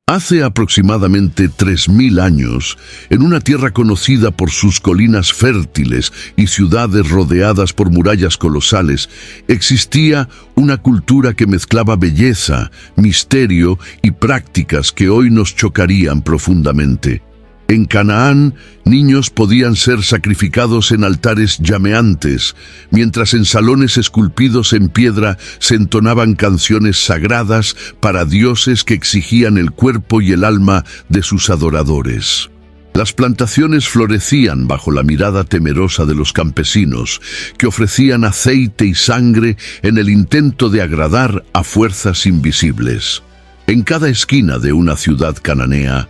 Hace aproximadamente 3000 años, en una tierra conocida por sus colinas fértiles y ciudades rodeadas por murallas colosales, existía una cultura que mezclaba belleza, misterio y prácticas que hoy nos chocarían profundamente. En Canaán, niños podían ser sacrificados en altares llameantes, mientras en salones esculpidos en piedra se entonaban canciones sagradas para dioses que exigían el cuerpo y el alma de sus adoradores. Las plantaciones florecían bajo la mirada temerosa de los campesinos, que ofrecían aceite y sangre en el intento de agradar a fuerzas invisibles. En cada esquina de una ciudad cananea,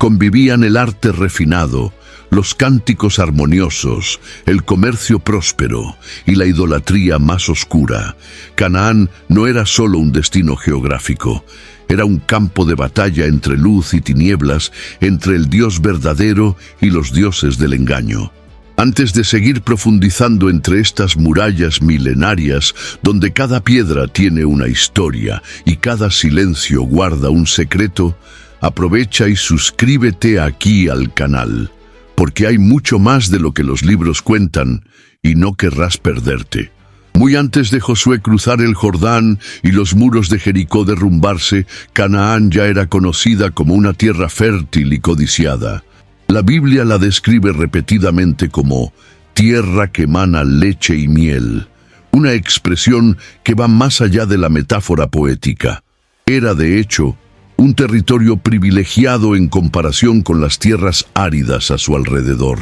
convivían el arte refinado, los cánticos armoniosos, el comercio próspero y la idolatría más oscura. Canaán no era solo un destino geográfico, era un campo de batalla entre luz y tinieblas, entre el Dios verdadero y los dioses del engaño. Antes de seguir profundizando entre estas murallas milenarias, donde cada piedra tiene una historia y cada silencio guarda un secreto, aprovecha y suscríbete aquí al canal, porque hay mucho más de lo que los libros cuentan y no querrás perderte. Muy antes de Josué cruzar el Jordán y los muros de Jericó derrumbarse, Canaán ya era conocida como una tierra fértil y codiciada. La Biblia la describe repetidamente como tierra que emana leche y miel, una expresión que va más allá de la metáfora poética. Era, de hecho, un territorio privilegiado en comparación con las tierras áridas a su alrededor.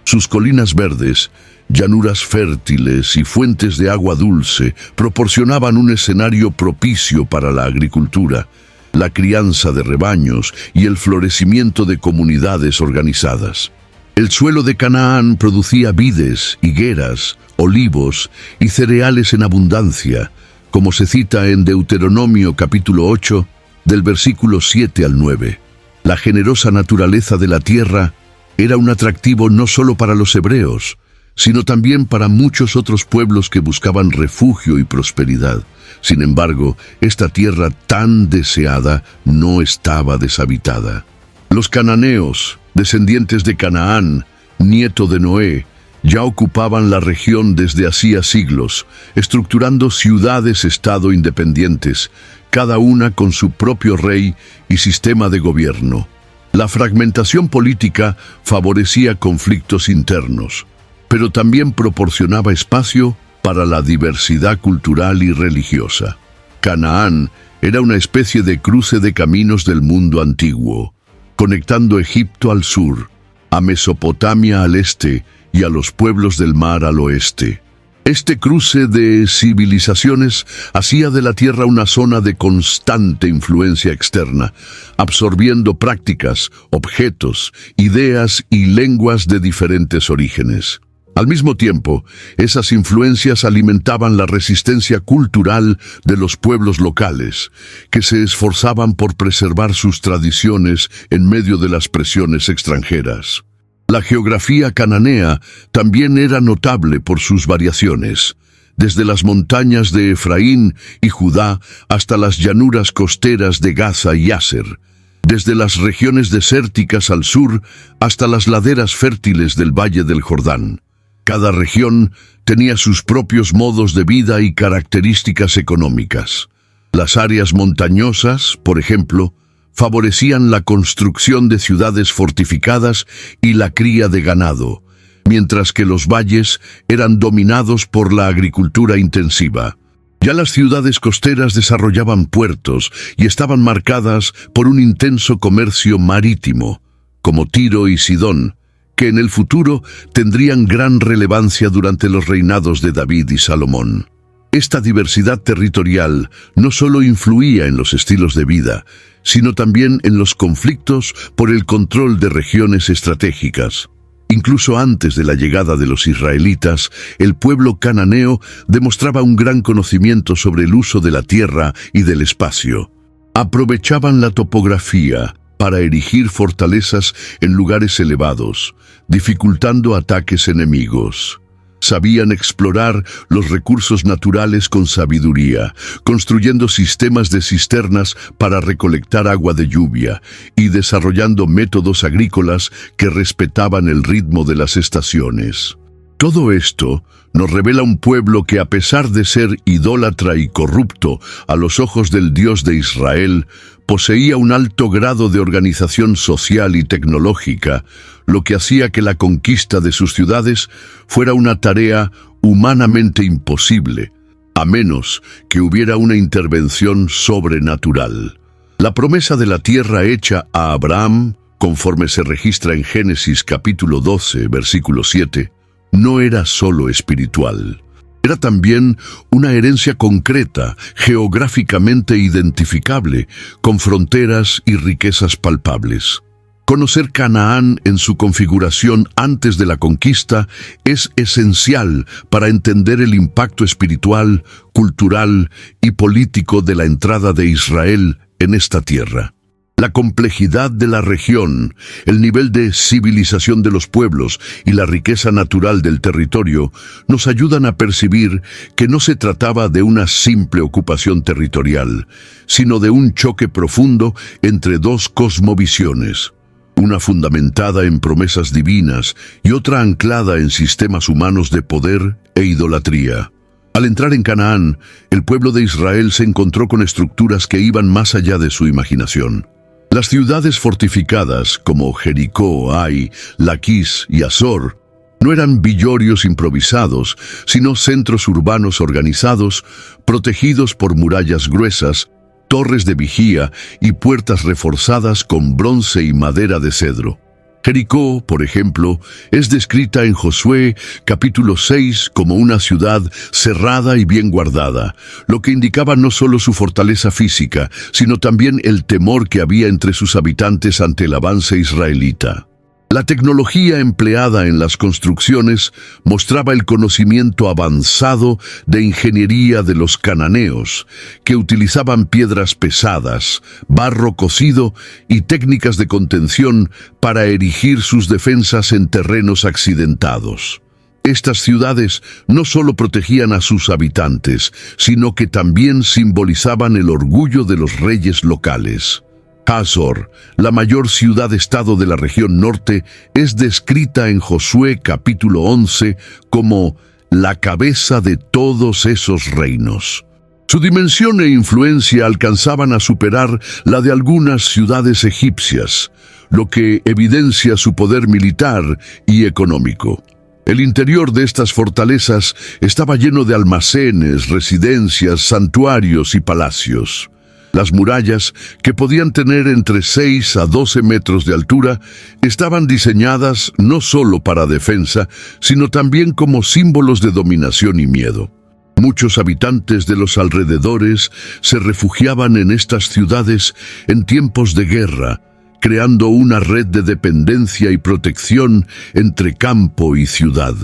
Sus colinas verdes, llanuras fértiles y fuentes de agua dulce proporcionaban un escenario propicio para la agricultura, la crianza de rebaños y el florecimiento de comunidades organizadas. El suelo de Canaán producía vides, higueras, olivos y cereales en abundancia, como se cita en Deuteronomio capítulo 8, del versículo 7 al 9. La generosa naturaleza de la tierra era un atractivo no solo para los hebreos, sino también para muchos otros pueblos que buscaban refugio y prosperidad. Sin embargo, esta tierra tan deseada no estaba deshabitada. Los cananeos, descendientes de Canaán, nieto de Noé, ya ocupaban la región desde hacía siglos, estructurando ciudades-estado independientes, cada una con su propio rey y sistema de gobierno. La fragmentación política favorecía conflictos internos, pero también proporcionaba espacio para la diversidad cultural y religiosa. Canaán era una especie de cruce de caminos del mundo antiguo, conectando Egipto al sur, a Mesopotamia al este y a los pueblos del mar al oeste. Este cruce de civilizaciones hacía de la tierra una zona de constante influencia externa, absorbiendo prácticas, objetos, ideas y lenguas de diferentes orígenes. Al mismo tiempo, esas influencias alimentaban la resistencia cultural de los pueblos locales, que se esforzaban por preservar sus tradiciones en medio de las presiones extranjeras. La geografía cananea también era notable por sus variaciones, desde las montañas de Efraín y Judá hasta las llanuras costeras de Gaza y Aser, desde las regiones desérticas al sur hasta las laderas fértiles del Valle del Jordán. Cada región tenía sus propios modos de vida y características económicas. Las áreas montañosas, por ejemplo, favorecían la construcción de ciudades fortificadas y la cría de ganado, mientras que los valles eran dominados por la agricultura intensiva. Ya las ciudades costeras desarrollaban puertos y estaban marcadas por un intenso comercio marítimo, como Tiro y Sidón, que en el futuro tendrían gran relevancia durante los reinados de David y Salomón. Esta diversidad territorial no solo influía en los estilos de vida, sino también en los conflictos por el control de regiones estratégicas. Incluso antes de la llegada de los israelitas, el pueblo cananeo demostraba un gran conocimiento sobre el uso de la tierra y del espacio. Aprovechaban la topografía para erigir fortalezas en lugares elevados, dificultando ataques enemigos. Sabían explorar los recursos naturales con sabiduría, construyendo sistemas de cisternas para recolectar agua de lluvia y desarrollando métodos agrícolas que respetaban el ritmo de las estaciones. Todo esto nos revela un pueblo que, a pesar de ser idólatra y corrupto a los ojos del Dios de Israel, poseía un alto grado de organización social y tecnológica, lo que hacía que la conquista de sus ciudades fuera una tarea humanamente imposible, a menos que hubiera una intervención sobrenatural. La promesa de la tierra hecha a Abraham, conforme se registra en Génesis capítulo 12, versículo 7, no era solo espiritual. Era también una herencia concreta, geográficamente identificable, con fronteras y riquezas palpables. Conocer Canaán en su configuración antes de la conquista es esencial para entender el impacto espiritual, cultural y político de la entrada de Israel en esta tierra. La complejidad de la región, el nivel de civilización de los pueblos y la riqueza natural del territorio nos ayudan a percibir que no se trataba de una simple ocupación territorial, sino de un choque profundo entre dos cosmovisiones, una fundamentada en promesas divinas y otra anclada en sistemas humanos de poder e idolatría. Al entrar en Canaán, el pueblo de Israel se encontró con estructuras que iban más allá de su imaginación. Las ciudades fortificadas, como Jericó, Ai, Laquis y Azor, no eran villorios improvisados, sino centros urbanos organizados, protegidos por murallas gruesas, torres de vigía y puertas reforzadas con bronce y madera de cedro. Jericó, por ejemplo, es descrita en Josué capítulo 6 como una ciudad cerrada y bien guardada, lo que indicaba no solo su fortaleza física, sino también el temor que había entre sus habitantes ante el avance israelita. La tecnología empleada en las construcciones mostraba el conocimiento avanzado de ingeniería de los cananeos, que utilizaban piedras pesadas, barro cocido y técnicas de contención para erigir sus defensas en terrenos accidentados. Estas ciudades no solo protegían a sus habitantes, sino que también simbolizaban el orgullo de los reyes locales. Hazor, la mayor ciudad-estado de la región norte, es descrita en Josué capítulo 11 como la cabeza de todos esos reinos. Su dimensión e influencia alcanzaban a superar la de algunas ciudades egipcias, lo que evidencia su poder militar y económico. El interior de estas fortalezas estaba lleno de almacenes, residencias, santuarios y palacios. Las murallas, que podían tener entre 6 a 12 metros de altura, estaban diseñadas no solo para defensa, sino también como símbolos de dominación y miedo. Muchos habitantes de los alrededores se refugiaban en estas ciudades en tiempos de guerra, creando una red de dependencia y protección entre campo y ciudad.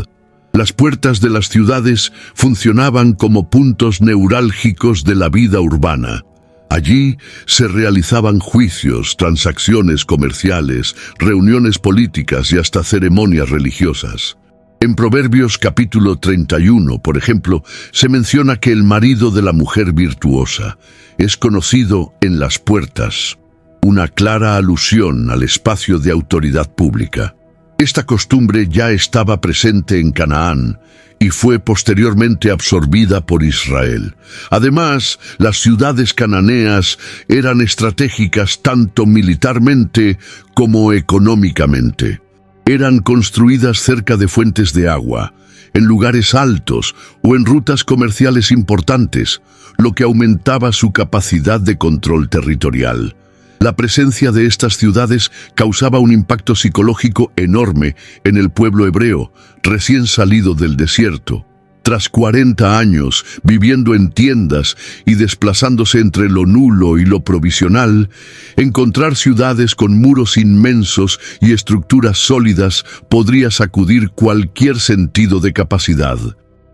Las puertas de las ciudades funcionaban como puntos neurálgicos de la vida urbana. Allí se realizaban juicios, transacciones comerciales, reuniones políticas y hasta ceremonias religiosas. En Proverbios capítulo 31, por ejemplo, se menciona que el marido de la mujer virtuosa es conocido en las puertas, una clara alusión al espacio de autoridad pública. Esta costumbre ya estaba presente en Canaán y fue posteriormente absorbida por Israel. Además, las ciudades cananeas eran estratégicas tanto militarmente como económicamente. Eran construidas cerca de fuentes de agua, en lugares altos o en rutas comerciales importantes, lo que aumentaba su capacidad de control territorial. La presencia de estas ciudades causaba un impacto psicológico enorme en el pueblo hebreo, recién salido del desierto. Tras 40 años viviendo en tiendas y desplazándose entre lo nulo y lo provisional, encontrar ciudades con muros inmensos y estructuras sólidas podría sacudir cualquier sentido de capacidad.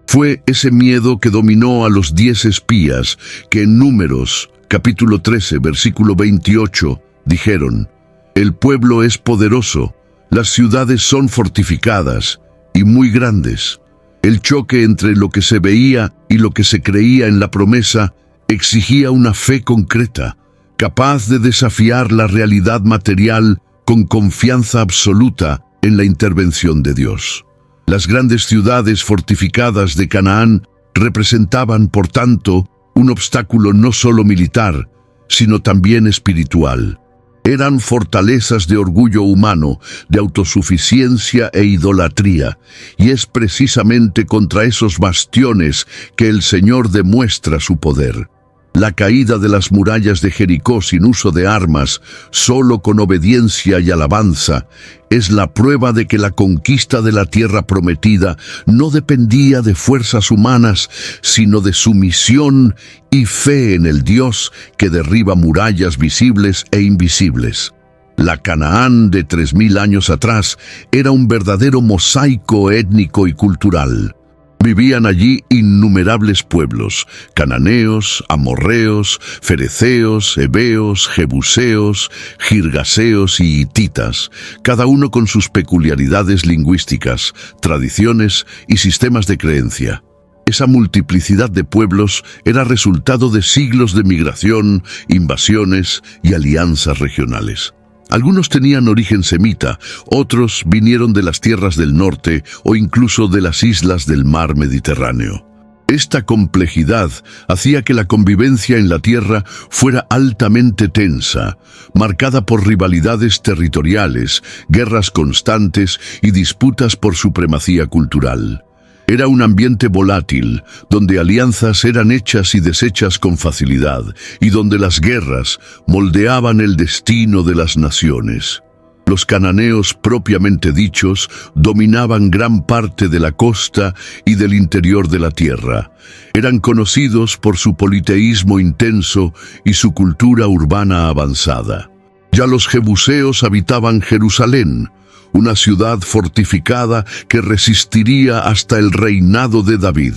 Fue ese miedo que dominó a los 10 espías que en Números capítulo 13, versículo 28, dijeron: «El pueblo es poderoso, las ciudades son fortificadas y muy grandes». El choque entre lo que se veía y lo que se creía en la promesa exigía una fe concreta, capaz de desafiar la realidad material con confianza absoluta en la intervención de Dios. Las grandes ciudades fortificadas de Canaán representaban, por tanto, un obstáculo no solo militar, sino también espiritual. Eran fortalezas de orgullo humano, de autosuficiencia e idolatría, y es precisamente contra esos bastiones que el Señor demuestra su poder. La caída de las murallas de Jericó sin uso de armas, solo con obediencia y alabanza, es la prueba de que la conquista de la tierra prometida no dependía de fuerzas humanas, sino de sumisión y fe en el Dios que derriba murallas visibles e invisibles. La Canaán de 3000 años atrás era un verdadero mosaico étnico y cultural. Vivían allí innumerables pueblos: cananeos, amorreos, fereceos, heveos, jebuseos, girgaseos y hititas, cada uno con sus peculiaridades lingüísticas, tradiciones y sistemas de creencia. Esa multiplicidad de pueblos era resultado de siglos de migración, invasiones y alianzas regionales. Algunos tenían origen semita, otros vinieron de las tierras del norte o incluso de las islas del mar Mediterráneo. Esta complejidad hacía que la convivencia en la tierra fuera altamente tensa, marcada por rivalidades territoriales, guerras constantes y disputas por supremacía cultural. Era un ambiente volátil, donde alianzas eran hechas y deshechas con facilidad, y donde las guerras moldeaban el destino de las naciones. Los cananeos propiamente dichos dominaban gran parte de la costa y del interior de la tierra. Eran conocidos por su politeísmo intenso y su cultura urbana avanzada. Ya los jebuseos habitaban Jerusalén, una ciudad fortificada que resistiría hasta el reinado de David.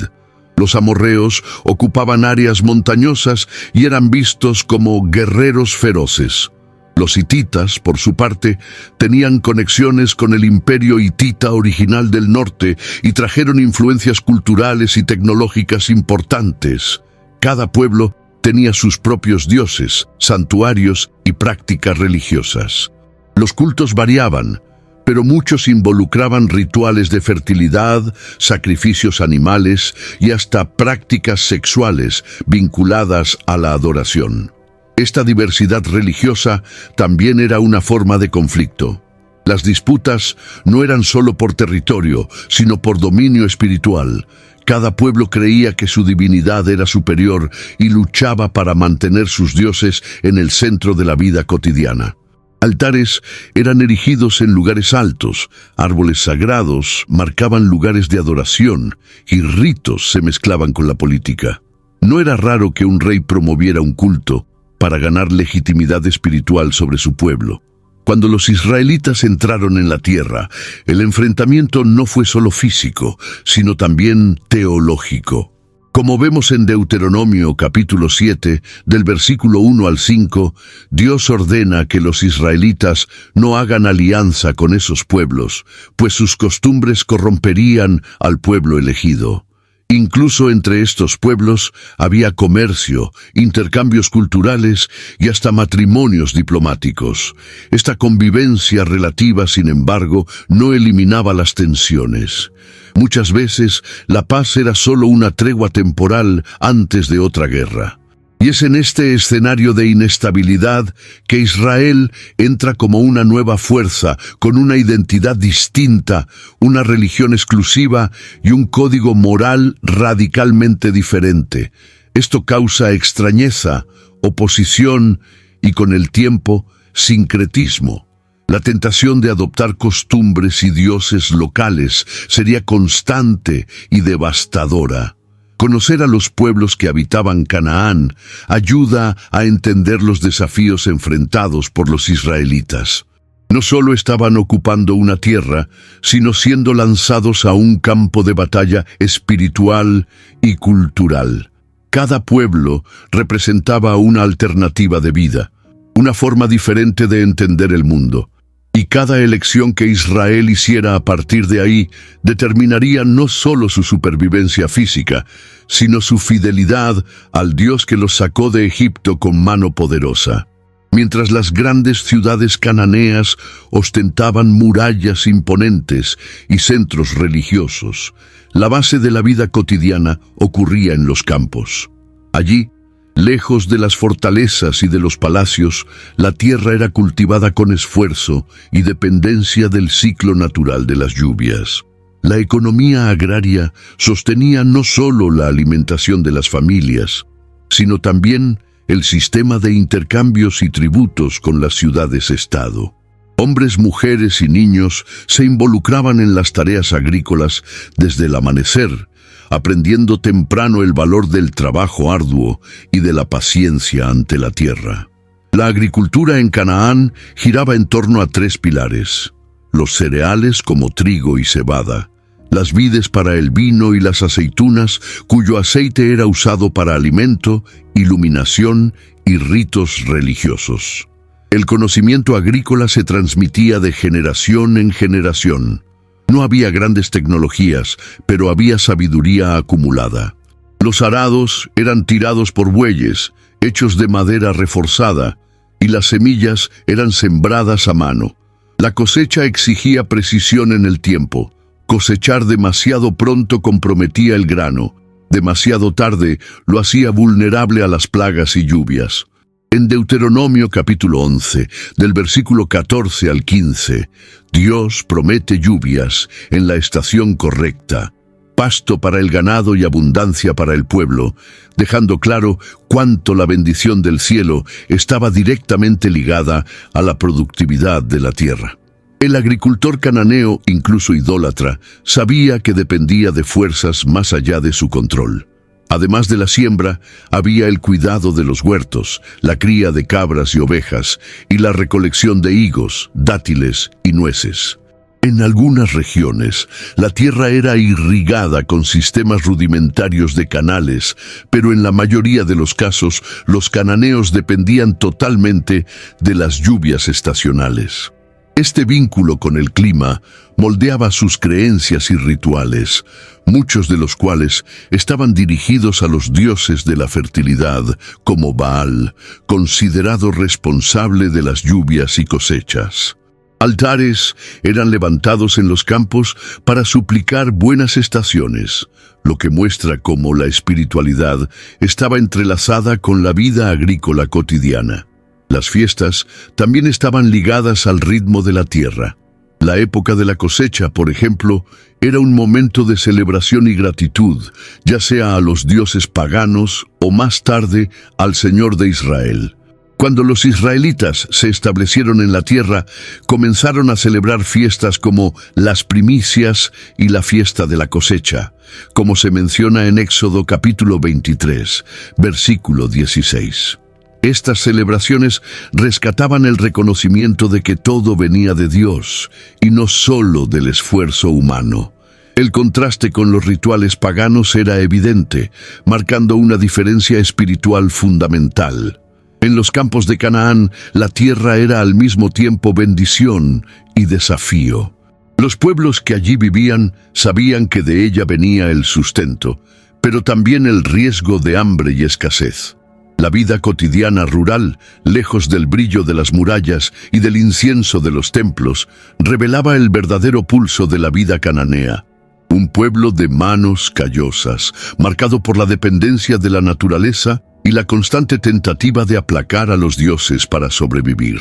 Los amorreos ocupaban áreas montañosas y eran vistos como guerreros feroces. Los hititas, por su parte, tenían conexiones con el imperio hitita original del norte y trajeron influencias culturales y tecnológicas importantes. Cada pueblo tenía sus propios dioses, santuarios y prácticas religiosas. Los cultos variaban, pero muchos involucraban rituales de fertilidad, sacrificios animales y hasta prácticas sexuales vinculadas a la adoración. Esta diversidad religiosa también era una forma de conflicto. Las disputas no eran solo por territorio, sino por dominio espiritual. Cada pueblo creía que su divinidad era superior y luchaba para mantener sus dioses en el centro de la vida cotidiana. Altares eran erigidos en lugares altos, árboles sagrados marcaban lugares de adoración y ritos se mezclaban con la política. No era raro que un rey promoviera un culto para ganar legitimidad espiritual sobre su pueblo. Cuando los israelitas entraron en la tierra, el enfrentamiento no fue solo físico, sino también teológico. Como vemos en Deuteronomio capítulo 7, del versículo 1 al 5, Dios ordena que los israelitas no hagan alianza con esos pueblos, pues sus costumbres corromperían al pueblo elegido. Incluso entre estos pueblos había comercio, intercambios culturales y hasta matrimonios diplomáticos. Esta convivencia relativa, sin embargo, no eliminaba las tensiones. Muchas veces la paz era solo una tregua temporal antes de otra guerra. Y es en este escenario de inestabilidad que Israel entra como una nueva fuerza, con una identidad distinta, una religión exclusiva y un código moral radicalmente diferente. Esto causa extrañeza, oposición y, con el tiempo, sincretismo. La tentación de adoptar costumbres y dioses locales sería constante y devastadora. Conocer a los pueblos que habitaban Canaán ayuda a entender los desafíos enfrentados por los israelitas. No solo estaban ocupando una tierra, sino siendo lanzados a un campo de batalla espiritual y cultural. Cada pueblo representaba una alternativa de vida, una forma diferente de entender el mundo. Y cada elección que Israel hiciera a partir de ahí determinaría no solo su supervivencia física, sino su fidelidad al Dios que los sacó de Egipto con mano poderosa. Mientras las grandes ciudades cananeas ostentaban murallas imponentes y centros religiosos, la base de la vida cotidiana ocurría en los campos. Allí, lejos de las fortalezas y de los palacios, la tierra era cultivada con esfuerzo y dependencia del ciclo natural de las lluvias. La economía agraria sostenía no solo la alimentación de las familias, sino también el sistema de intercambios y tributos con las ciudades-estado. Hombres, mujeres y niños se involucraban en las tareas agrícolas desde el amanecer, aprendiendo temprano el valor del trabajo arduo y de la paciencia ante la tierra. La agricultura en Canaán giraba en torno a 3 pilares: los cereales como trigo y cebada, las vides para el vino y las aceitunas, cuyo aceite era usado para alimento, iluminación y ritos religiosos. El conocimiento agrícola se transmitía de generación en generación. No había grandes tecnologías, pero había sabiduría acumulada. Los arados eran tirados por bueyes, hechos de madera reforzada, y las semillas eran sembradas a mano. La cosecha exigía precisión en el tiempo. Cosechar demasiado pronto comprometía el grano. Demasiado tarde lo hacía vulnerable a las plagas y lluvias. En Deuteronomio capítulo 11, del versículo 14 al 15, Dios promete lluvias en la estación correcta, pasto para el ganado y abundancia para el pueblo, dejando claro cuánto la bendición del cielo estaba directamente ligada a la productividad de la tierra. El agricultor cananeo, incluso idólatra, sabía que dependía de fuerzas más allá de su control. Además de la siembra, había el cuidado de los huertos, la cría de cabras y ovejas, y la recolección de higos, dátiles y nueces. En algunas regiones, la tierra era irrigada con sistemas rudimentarios de canales, pero en la mayoría de los casos, los cananeos dependían totalmente de las lluvias estacionales. Este vínculo con el clima moldeaba sus creencias y rituales, muchos de los cuales estaban dirigidos a los dioses de la fertilidad, como Baal, considerado responsable de las lluvias y cosechas. Altares eran levantados en los campos para suplicar buenas estaciones, lo que muestra cómo la espiritualidad estaba entrelazada con la vida agrícola cotidiana. Las fiestas también estaban ligadas al ritmo de la tierra. La época de la cosecha, por ejemplo, era un momento de celebración y gratitud, ya sea a los dioses paganos o más tarde al Señor de Israel. Cuando los israelitas se establecieron en la tierra, comenzaron a celebrar fiestas como las primicias y la fiesta de la cosecha, como se menciona en Éxodo capítulo 23, versículo 16. Estas celebraciones rescataban el reconocimiento de que todo venía de Dios y no solo del esfuerzo humano. El contraste con los rituales paganos era evidente, marcando una diferencia espiritual fundamental. En los campos de Canaán, la tierra era al mismo tiempo bendición y desafío. Los pueblos que allí vivían sabían que de ella venía el sustento, pero también el riesgo de hambre y escasez. La vida cotidiana rural, lejos del brillo de las murallas y del incienso de los templos, revelaba el verdadero pulso de la vida cananea. Un pueblo de manos callosas, marcado por la dependencia de la naturaleza y la constante tentativa de aplacar a los dioses para sobrevivir.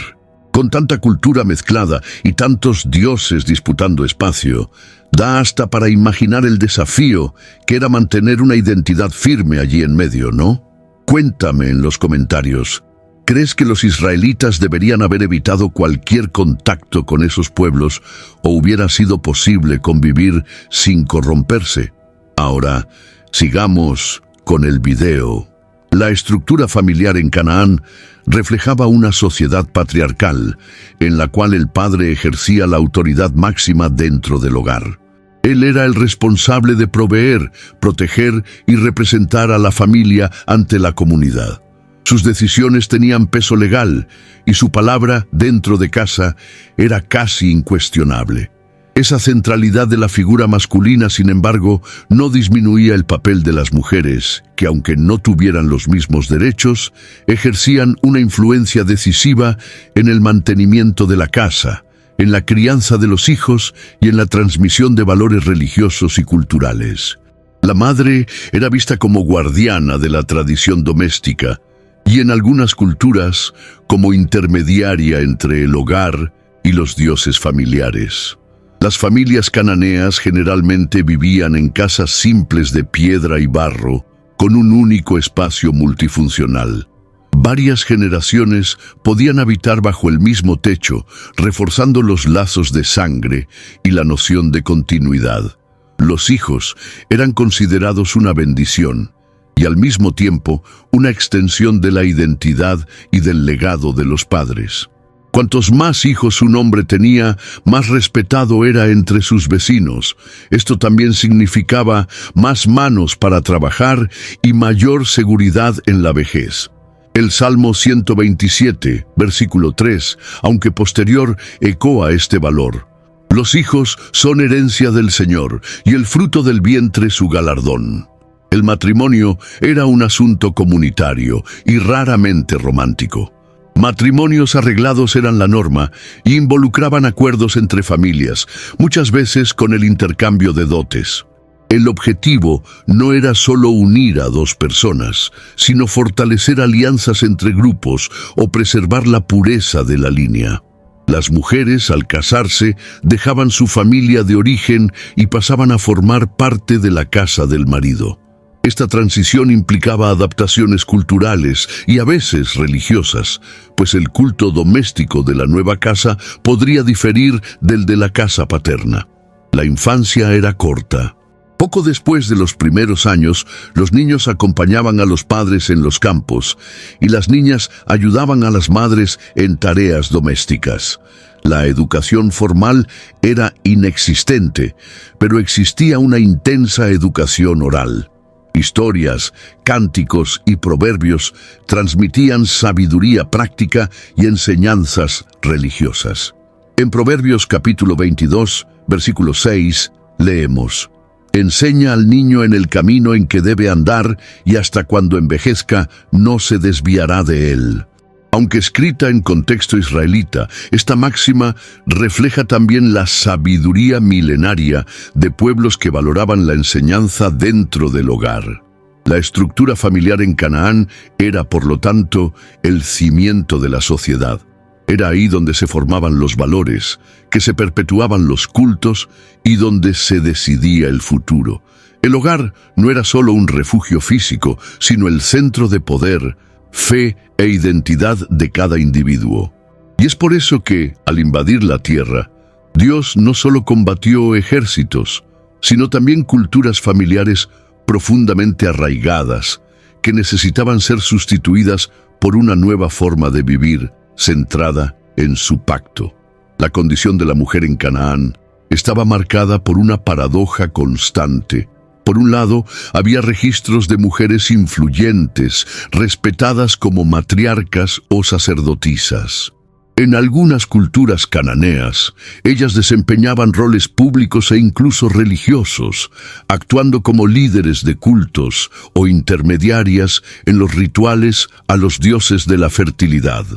Con tanta cultura mezclada y tantos dioses disputando espacio, da hasta para imaginar el desafío que era mantener una identidad firme allí en medio, ¿no? Cuéntame en los comentarios, ¿crees que los israelitas deberían haber evitado cualquier contacto con esos pueblos o hubiera sido posible convivir sin corromperse? Ahora, sigamos con el video. La estructura familiar en Canaán reflejaba una sociedad patriarcal, en la cual el padre ejercía la autoridad máxima dentro del hogar. Él era el responsable de proveer, proteger y representar a la familia ante la comunidad. Sus decisiones tenían peso legal y su palabra dentro de casa era casi incuestionable. Esa centralidad de la figura masculina, sin embargo, no disminuía el papel de las mujeres, que aunque no tuvieran los mismos derechos, ejercían una influencia decisiva en el mantenimiento de la casa, en la crianza de los hijos y en la transmisión de valores religiosos y culturales. La madre era vista como guardiana de la tradición doméstica y en algunas culturas como intermediaria entre el hogar y los dioses familiares. Las familias cananeas generalmente vivían en casas simples de piedra y barro, con un único espacio multifuncional. Varias generaciones podían habitar bajo el mismo techo, reforzando los lazos de sangre y la noción de continuidad. Los hijos eran considerados una bendición y al mismo tiempo una extensión de la identidad y del legado de los padres. Cuantos más hijos un hombre tenía, más respetado era entre sus vecinos. Esto también significaba más manos para trabajar y mayor seguridad en la vejez. El Salmo 127, versículo 3, aunque posterior, ecoa este valor. Los hijos son herencia del Señor, y el fruto del vientre su galardón. El matrimonio era un asunto comunitario y raramente romántico. Matrimonios arreglados eran la norma y involucraban acuerdos entre familias, muchas veces con el intercambio de dotes. El objetivo no era solo unir a dos personas, sino fortalecer alianzas entre grupos o preservar la pureza de la línea. Las mujeres, al casarse, dejaban su familia de origen y pasaban a formar parte de la casa del marido. Esta transición implicaba adaptaciones culturales y a veces religiosas, pues el culto doméstico de la nueva casa podría diferir del de la casa paterna. La infancia era corta. Poco después de los primeros años, los niños acompañaban a los padres en los campos y las niñas ayudaban a las madres en tareas domésticas. La educación formal era inexistente, pero existía una intensa educación oral. Historias, cánticos y proverbios transmitían sabiduría práctica y enseñanzas religiosas. En Proverbios capítulo 22, versículo 6, leemos: «Enseña al niño en el camino en que debe andar, y hasta cuando envejezca no se desviará de él». Aunque escrita en contexto israelita, esta máxima refleja también la sabiduría milenaria de pueblos que valoraban la enseñanza dentro del hogar. La estructura familiar en Canaán era, por lo tanto, el cimiento de la sociedad. Era ahí donde se formaban los valores, que se perpetuaban los cultos y donde se decidía el futuro. El hogar no era solo un refugio físico, sino el centro de poder, fe e identidad de cada individuo. Y es por eso que, al invadir la tierra, Dios no solo combatió ejércitos, sino también culturas familiares profundamente arraigadas, que necesitaban ser sustituidas por una nueva forma de vivir, centrada en su pacto. La condición de la mujer en Canaán estaba marcada por una paradoja constante. Por un lado, había registros de mujeres influyentes, respetadas como matriarcas o sacerdotisas. En algunas culturas cananeas, ellas desempeñaban roles públicos e incluso religiosos, actuando como líderes de cultos o intermediarias en los rituales a los dioses de la fertilidad.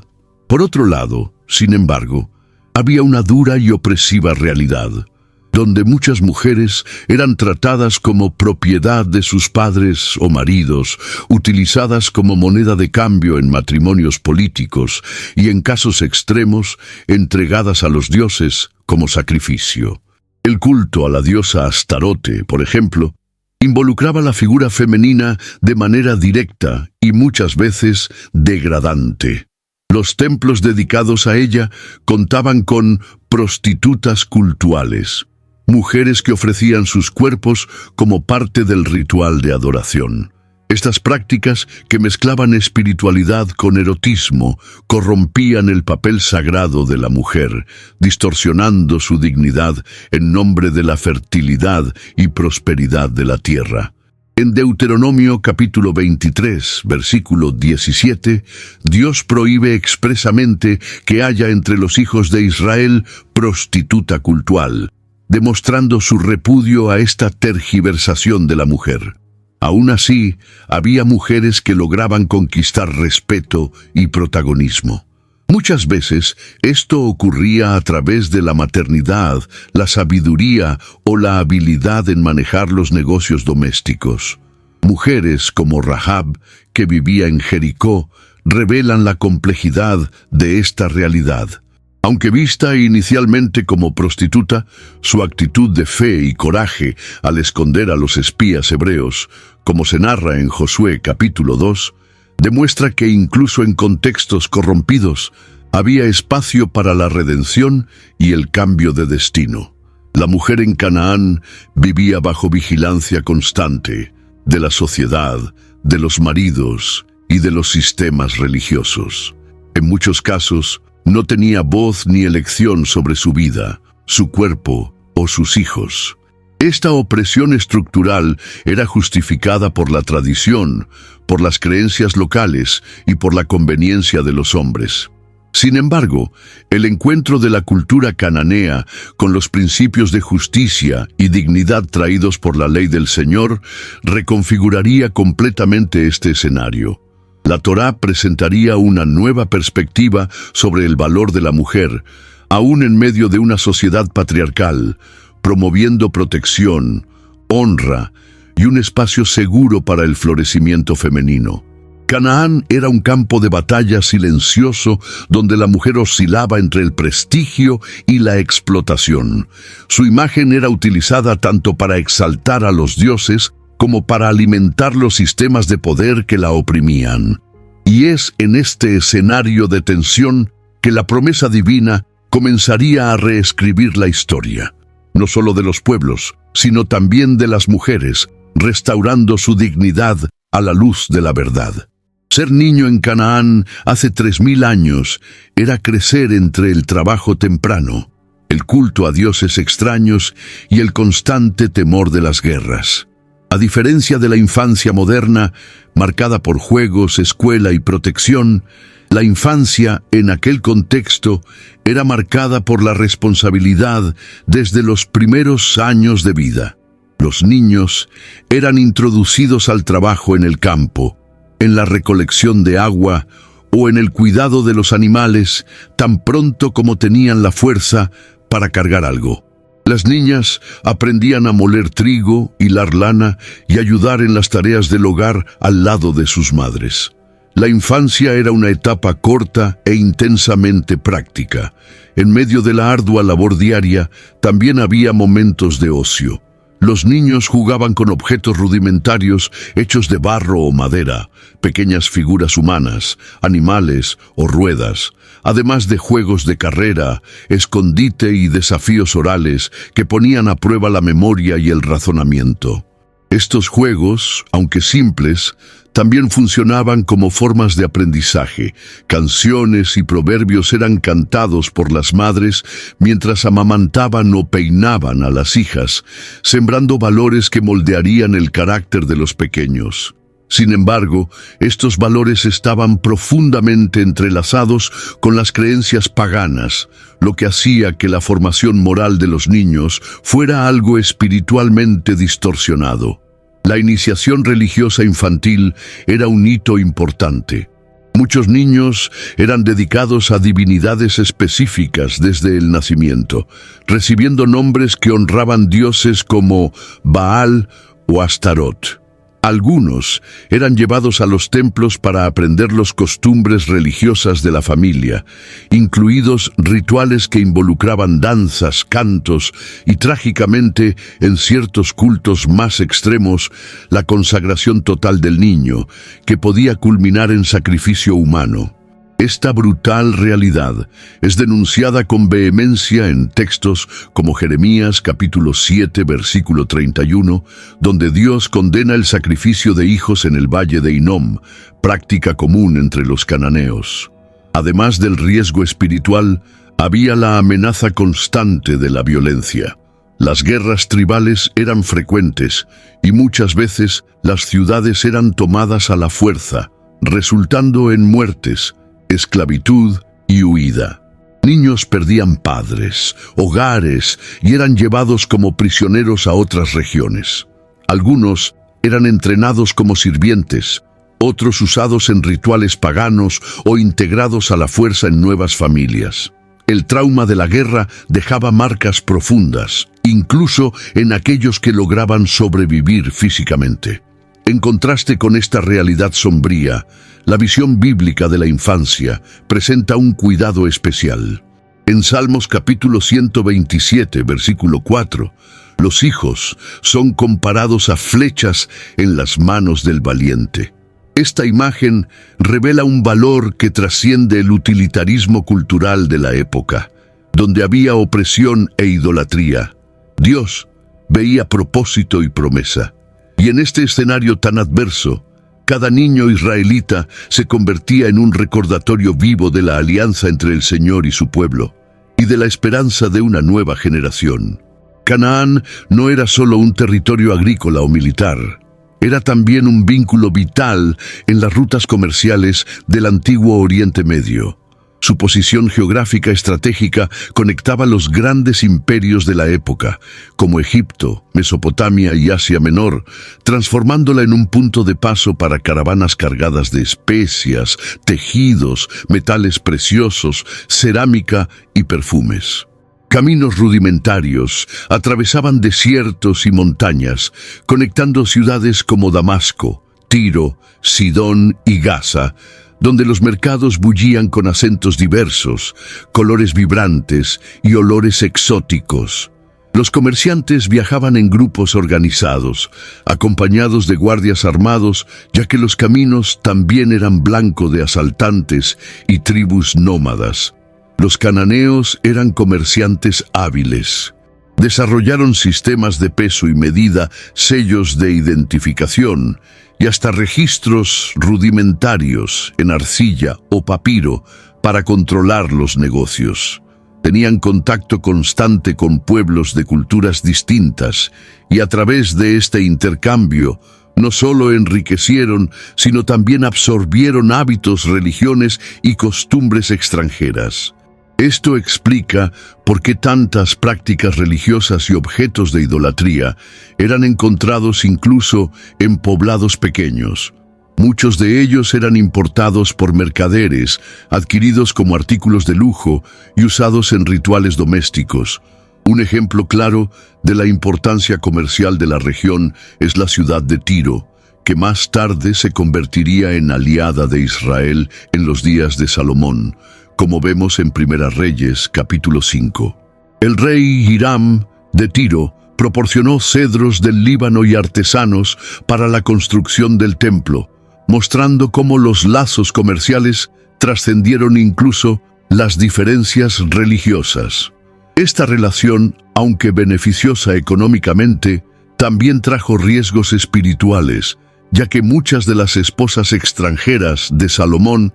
Por otro lado, sin embargo, había una dura y opresiva realidad, donde muchas mujeres eran tratadas como propiedad de sus padres o maridos, utilizadas como moneda de cambio en matrimonios políticos y, en casos extremos, entregadas a los dioses como sacrificio. El culto a la diosa Astarote, por ejemplo, involucraba la figura femenina de manera directa y muchas veces degradante. Los templos dedicados a ella contaban con prostitutas cultuales, mujeres que ofrecían sus cuerpos como parte del ritual de adoración. Estas prácticas, que mezclaban espiritualidad con erotismo, corrompían el papel sagrado de la mujer, distorsionando su dignidad en nombre de la fertilidad y prosperidad de la tierra. En Deuteronomio capítulo 23, versículo 17, Dios prohíbe expresamente que haya entre los hijos de Israel prostituta cultual, demostrando su repudio a esta tergiversación de la mujer. Aún así, había mujeres que lograban conquistar respeto y protagonismo. Muchas veces esto ocurría a través de la maternidad, la sabiduría o la habilidad en manejar los negocios domésticos. Mujeres como Rahab, que vivía en Jericó, revelan la complejidad de esta realidad. Aunque vista inicialmente como prostituta, su actitud de fe y coraje al esconder a los espías hebreos, como se narra en Josué capítulo 2, demuestra que incluso en contextos corrompidos había espacio para la redención y el cambio de destino. La mujer en Canaán vivía bajo vigilancia constante de la sociedad, de los maridos y de los sistemas religiosos. En muchos casos, no tenía voz ni elección sobre su vida, su cuerpo o sus hijos. Esta opresión estructural era justificada por la tradición, por las creencias locales y por la conveniencia de los hombres. Sin embargo, el encuentro de la cultura cananea con los principios de justicia y dignidad traídos por la ley del Señor reconfiguraría completamente este escenario. La Torá presentaría una nueva perspectiva sobre el valor de la mujer, aún en medio de una sociedad patriarcal, promoviendo protección, honra y un espacio seguro para el florecimiento femenino. Canaán era un campo de batalla silencioso donde la mujer oscilaba entre el prestigio y la explotación. Su imagen era utilizada tanto para exaltar a los dioses como para alimentar los sistemas de poder que la oprimían. Y es en este escenario de tensión que la promesa divina comenzaría a reescribir la historia, no solo de los pueblos, sino también de las mujeres, restaurando su dignidad a la luz de la verdad. Ser niño en Canaán hace 3000 años era crecer entre el trabajo temprano, el culto a dioses extraños y el constante temor de las guerras. A diferencia de la infancia moderna, marcada por juegos, escuela y protección, la infancia en aquel contexto era marcada por la responsabilidad desde los primeros años de vida. Los niños eran introducidos al trabajo en el campo, en la recolección de agua o en el cuidado de los animales tan pronto como tenían la fuerza para cargar algo. Las niñas aprendían a moler trigo, hilar lana y ayudar en las tareas del hogar al lado de sus madres. La infancia era una etapa corta e intensamente práctica. En medio de la ardua labor diaria, también había momentos de ocio. Los niños jugaban con objetos rudimentarios hechos de barro o madera, pequeñas figuras humanas, animales o ruedas, además de juegos de carrera, escondite y desafíos orales que ponían a prueba la memoria y el razonamiento. Estos juegos, aunque simples, también funcionaban como formas de aprendizaje. Canciones y proverbios eran cantados por las madres mientras amamantaban o peinaban a las hijas, sembrando valores que moldearían el carácter de los pequeños. Sin embargo, estos valores estaban profundamente entrelazados con las creencias paganas, lo que hacía que la formación moral de los niños fuera algo espiritualmente distorsionado. La iniciación religiosa infantil era un hito importante. Muchos niños eran dedicados a divinidades específicas desde el nacimiento, recibiendo nombres que honraban dioses como Baal o Astarot. Algunos eran llevados a los templos para aprender las costumbres religiosas de la familia, incluidos rituales que involucraban danzas, cantos y, trágicamente, en ciertos cultos más extremos, la consagración total del niño, que podía culminar en sacrificio humano. Esta brutal realidad es denunciada con vehemencia en textos como Jeremías capítulo 7 versículo 31, donde Dios condena el sacrificio de hijos en el valle de Hinnom, práctica común entre los cananeos. Además del riesgo espiritual, había la amenaza constante de la violencia. Las guerras tribales eran frecuentes y muchas veces las ciudades eran tomadas a la fuerza, resultando en muertes, esclavitud y huida. Niños perdían padres, hogares y eran llevados como prisioneros a otras regiones. Algunos eran entrenados como sirvientes, otros usados en rituales paganos o integrados a la fuerza en nuevas familias. El trauma de la guerra dejaba marcas profundas, incluso en aquellos que lograban sobrevivir físicamente. En contraste con esta realidad sombría, la visión bíblica de la infancia presenta un cuidado especial. En Salmos capítulo 127, versículo 4, los hijos son comparados a flechas en las manos del valiente. Esta imagen revela un valor que trasciende el utilitarismo cultural de la época, donde había opresión e idolatría. Dios veía propósito y promesa. Y en este escenario tan adverso, cada niño israelita se convertía en un recordatorio vivo de la alianza entre el Señor y su pueblo, y de la esperanza de una nueva generación. Canaán no era solo un territorio agrícola o militar, era también un vínculo vital en las rutas comerciales del antiguo Oriente Medio. Su posición geográfica estratégica conectaba los grandes imperios de la época, como Egipto, Mesopotamia y Asia Menor, transformándola en un punto de paso para caravanas cargadas de especias, tejidos, metales preciosos, cerámica y perfumes. Caminos rudimentarios atravesaban desiertos y montañas, conectando ciudades como Damasco, Tiro, Sidón y Gaza, donde los mercados bullían con acentos diversos, colores vibrantes y olores exóticos. Los comerciantes viajaban en grupos organizados, acompañados de guardias armados, ya que los caminos también eran blanco de asaltantes y tribus nómadas. Los cananeos eran comerciantes hábiles. Desarrollaron sistemas de peso y medida, sellos de identificación y hasta registros rudimentarios en arcilla o papiro para controlar los negocios. Tenían contacto constante con pueblos de culturas distintas y a través de este intercambio no solo enriquecieron, sino también absorbieron hábitos, religiones y costumbres extranjeras. Esto explica por qué tantas prácticas religiosas y objetos de idolatría eran encontrados incluso en poblados pequeños. Muchos de ellos eran importados por mercaderes, adquiridos como artículos de lujo y usados en rituales domésticos. Un ejemplo claro de la importancia comercial de la región es la ciudad de Tiro, que más tarde se convertiría en aliada de Israel en los días de Salomón, como vemos en Primera Reyes, capítulo 5. El rey Hiram de Tiro proporcionó cedros del Líbano y artesanos para la construcción del templo, mostrando cómo los lazos comerciales trascendieron incluso las diferencias religiosas. Esta relación, aunque beneficiosa económicamente, también trajo riesgos espirituales, ya que muchas de las esposas extranjeras de Salomón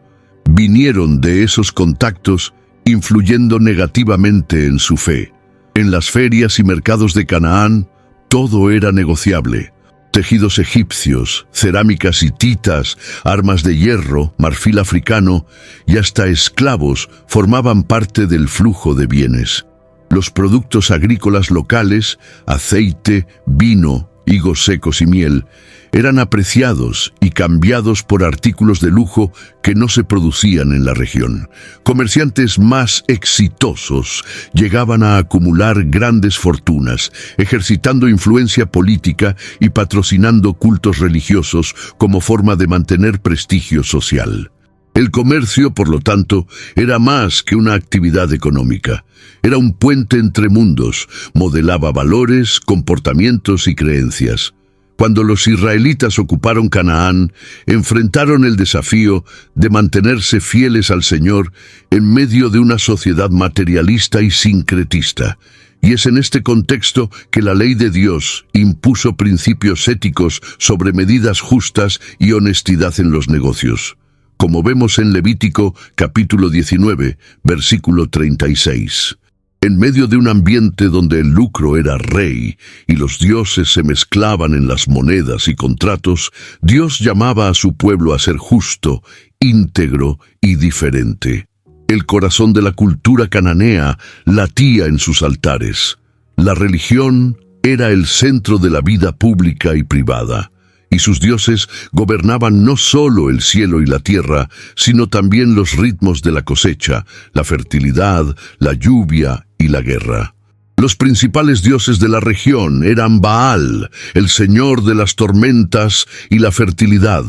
vinieron de esos contactos, influyendo negativamente en su fe. En las ferias y mercados de Canaán, todo era negociable. Tejidos egipcios, cerámicas hititas, armas de hierro, marfil africano y hasta esclavos formaban parte del flujo de bienes. Los productos agrícolas locales, aceite, vino, higos secos y miel, eran apreciados y cambiados por artículos de lujo que no se producían en la región. Comerciantes más exitosos llegaban a acumular grandes fortunas, ejercitando influencia política y patrocinando cultos religiosos como forma de mantener prestigio social. El comercio, por lo tanto, era más que una actividad económica. Era un puente entre mundos, modelaba valores, comportamientos y creencias. Cuando los israelitas ocuparon Canaán, enfrentaron el desafío de mantenerse fieles al Señor en medio de una sociedad materialista y sincretista. Y es en este contexto que la ley de Dios impuso principios éticos sobre medidas justas y honestidad en los negocios, como vemos en Levítico capítulo 19, versículo 36. En medio de un ambiente donde el lucro era rey y los dioses se mezclaban en las monedas y contratos, Dios llamaba a su pueblo a ser justo, íntegro y diferente. El corazón de la cultura cananea latía en sus altares. La religión era el centro de la vida pública y privada, y sus dioses gobernaban no solo el cielo y la tierra, sino también los ritmos de la cosecha, la fertilidad, la lluvia y la guerra. Los principales dioses de la región eran Baal, el señor de las tormentas y la fertilidad;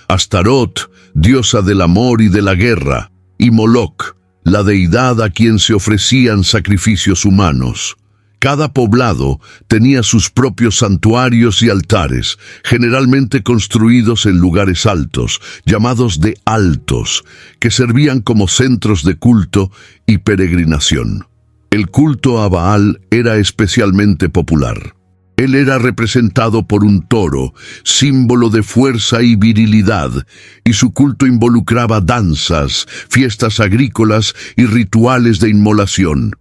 Astarot, diosa del amor y de la guerra; y Moloch, la deidad a quien se ofrecían sacrificios humanos. Cada poblado tenía sus propios santuarios y altares, generalmente construidos en lugares altos, llamados de altos, que servían como centros de culto y peregrinación. El culto a Baal era especialmente popular. Él era representado por un toro, símbolo de fuerza y virilidad, y su culto involucraba danzas, fiestas agrícolas y rituales de inmolación.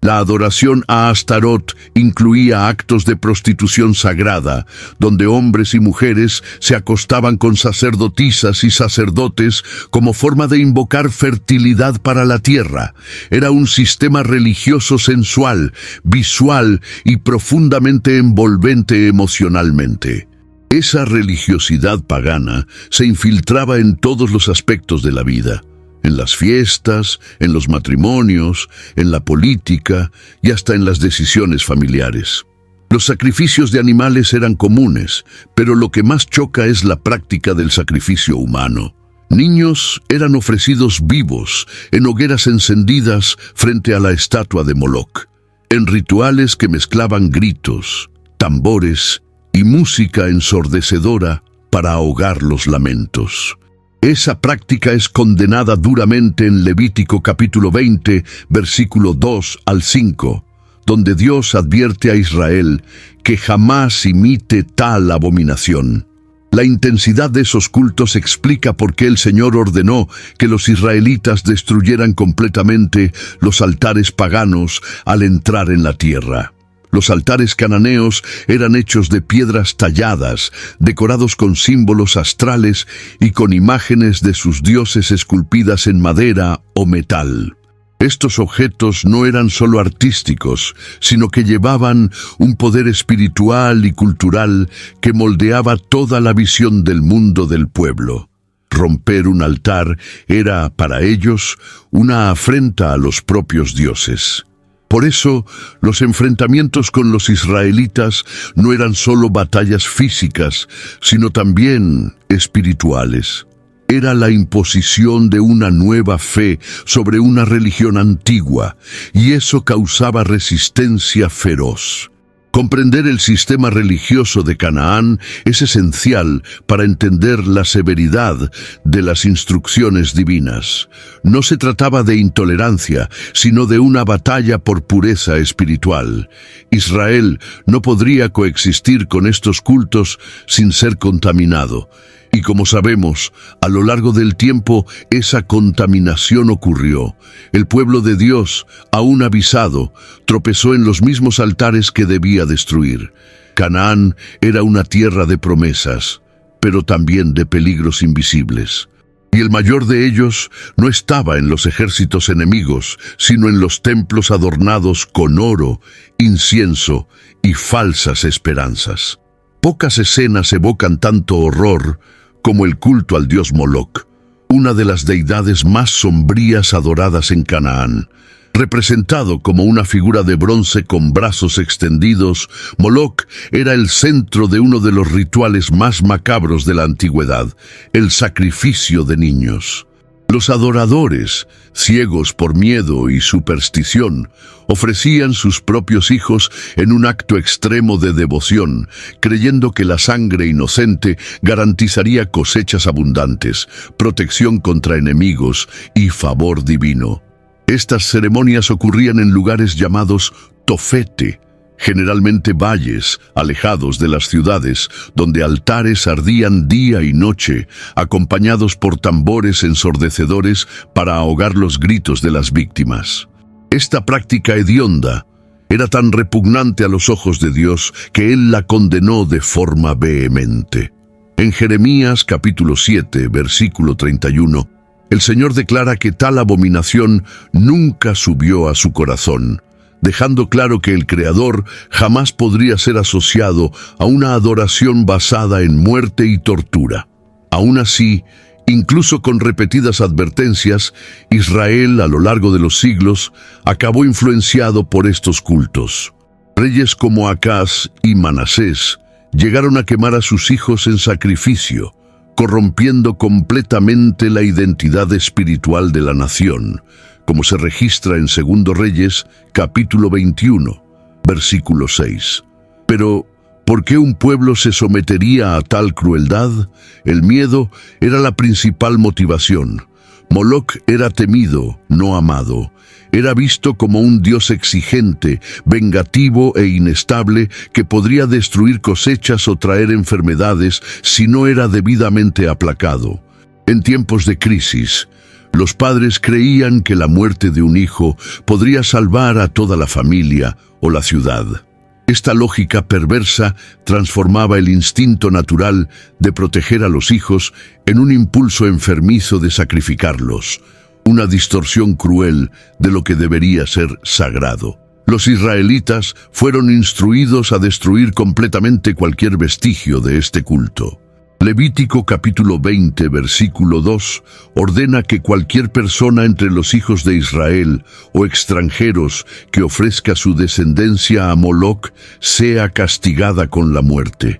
La adoración a Astarot incluía actos de prostitución sagrada, donde hombres y mujeres se acostaban con sacerdotisas y sacerdotes como forma de invocar fertilidad para la tierra. Era un sistema religioso sensual, visual y profundamente envolvente emocionalmente. Esa religiosidad pagana se infiltraba en todos los aspectos de la vida. En las fiestas, en los matrimonios, en la política y hasta en las decisiones familiares. Los sacrificios de animales eran comunes, pero lo que más choca es la práctica del sacrificio humano. Niños eran ofrecidos vivos en hogueras encendidas frente a la estatua de Moloch, en rituales que mezclaban gritos, tambores y música ensordecedora para ahogar los lamentos. Esa práctica es condenada duramente en Levítico capítulo 20, versículo 2 al 5, donde Dios advierte a Israel que jamás imite tal abominación. La intensidad de esos cultos explica por qué el Señor ordenó que los israelitas destruyeran completamente los altares paganos al entrar en la tierra. Los altares cananeos eran hechos de piedras talladas, decorados con símbolos astrales y con imágenes de sus dioses esculpidas en madera o metal. Estos objetos no eran solo artísticos, sino que llevaban un poder espiritual y cultural que moldeaba toda la visión del mundo del pueblo. Romper un altar era, para ellos, una afrenta a los propios dioses. Por eso, los enfrentamientos con los israelitas no eran solo batallas físicas, sino también espirituales. Era la imposición de una nueva fe sobre una religión antigua, y eso causaba resistencia feroz. Comprender el sistema religioso de Canaán es esencial para entender la severidad de las instrucciones divinas. No se trataba de intolerancia, sino de una batalla por pureza espiritual. Israel no podría coexistir con estos cultos sin ser contaminado. Y como sabemos, a lo largo del tiempo esa contaminación ocurrió. El pueblo de Dios, aún avisado, tropezó en los mismos altares que debía destruir. Canaán era una tierra de promesas, pero también de peligros invisibles. Y el mayor de ellos no estaba en los ejércitos enemigos, sino en los templos adornados con oro, incienso y falsas esperanzas. Pocas escenas evocan tanto horror como el culto al dios Moloch, una de las deidades más sombrías adoradas en Canaán. Representado como una figura de bronce con brazos extendidos, Moloch era el centro de uno de los rituales más macabros de la antigüedad, el sacrificio de niños. Los adoradores, ciegos por miedo y superstición, ofrecían sus propios hijos en un acto extremo de devoción, creyendo que la sangre inocente garantizaría cosechas abundantes, protección contra enemigos y favor divino. Estas ceremonias ocurrían en lugares llamados Tofete, generalmente valles alejados de las ciudades, donde altares ardían día y noche, acompañados por tambores ensordecedores para ahogar los gritos de las víctimas. Esta práctica hedionda era tan repugnante a los ojos de Dios que Él la condenó de forma vehemente. En Jeremías capítulo 7, versículo 31, el Señor declara que tal abominación nunca subió a su corazón, dejando claro que el Creador jamás podría ser asociado a una adoración basada en muerte y tortura. Aún así, incluso con repetidas advertencias, Israel a lo largo de los siglos acabó influenciado por estos cultos. Reyes como Acaz y Manasés llegaron a quemar a sus hijos en sacrificio, corrompiendo completamente la identidad espiritual de la nación, como se registra en 2 Reyes, capítulo 21, versículo 6. Pero, ¿por qué un pueblo se sometería a tal crueldad? El miedo era la principal motivación. Moloc era temido, no amado. Era visto como un dios exigente, vengativo e inestable que podría destruir cosechas o traer enfermedades si no era debidamente aplacado. En tiempos de crisis, los padres creían que la muerte de un hijo podría salvar a toda la familia o la ciudad. Esta lógica perversa transformaba el instinto natural de proteger a los hijos en un impulso enfermizo de sacrificarlos, una distorsión cruel de lo que debería ser sagrado. Los israelitas fueron instruidos a destruir completamente cualquier vestigio de este culto. Levítico capítulo 20, versículo 2, ordena que cualquier persona entre los hijos de Israel o extranjeros que ofrezca su descendencia a Moloc sea castigada con la muerte.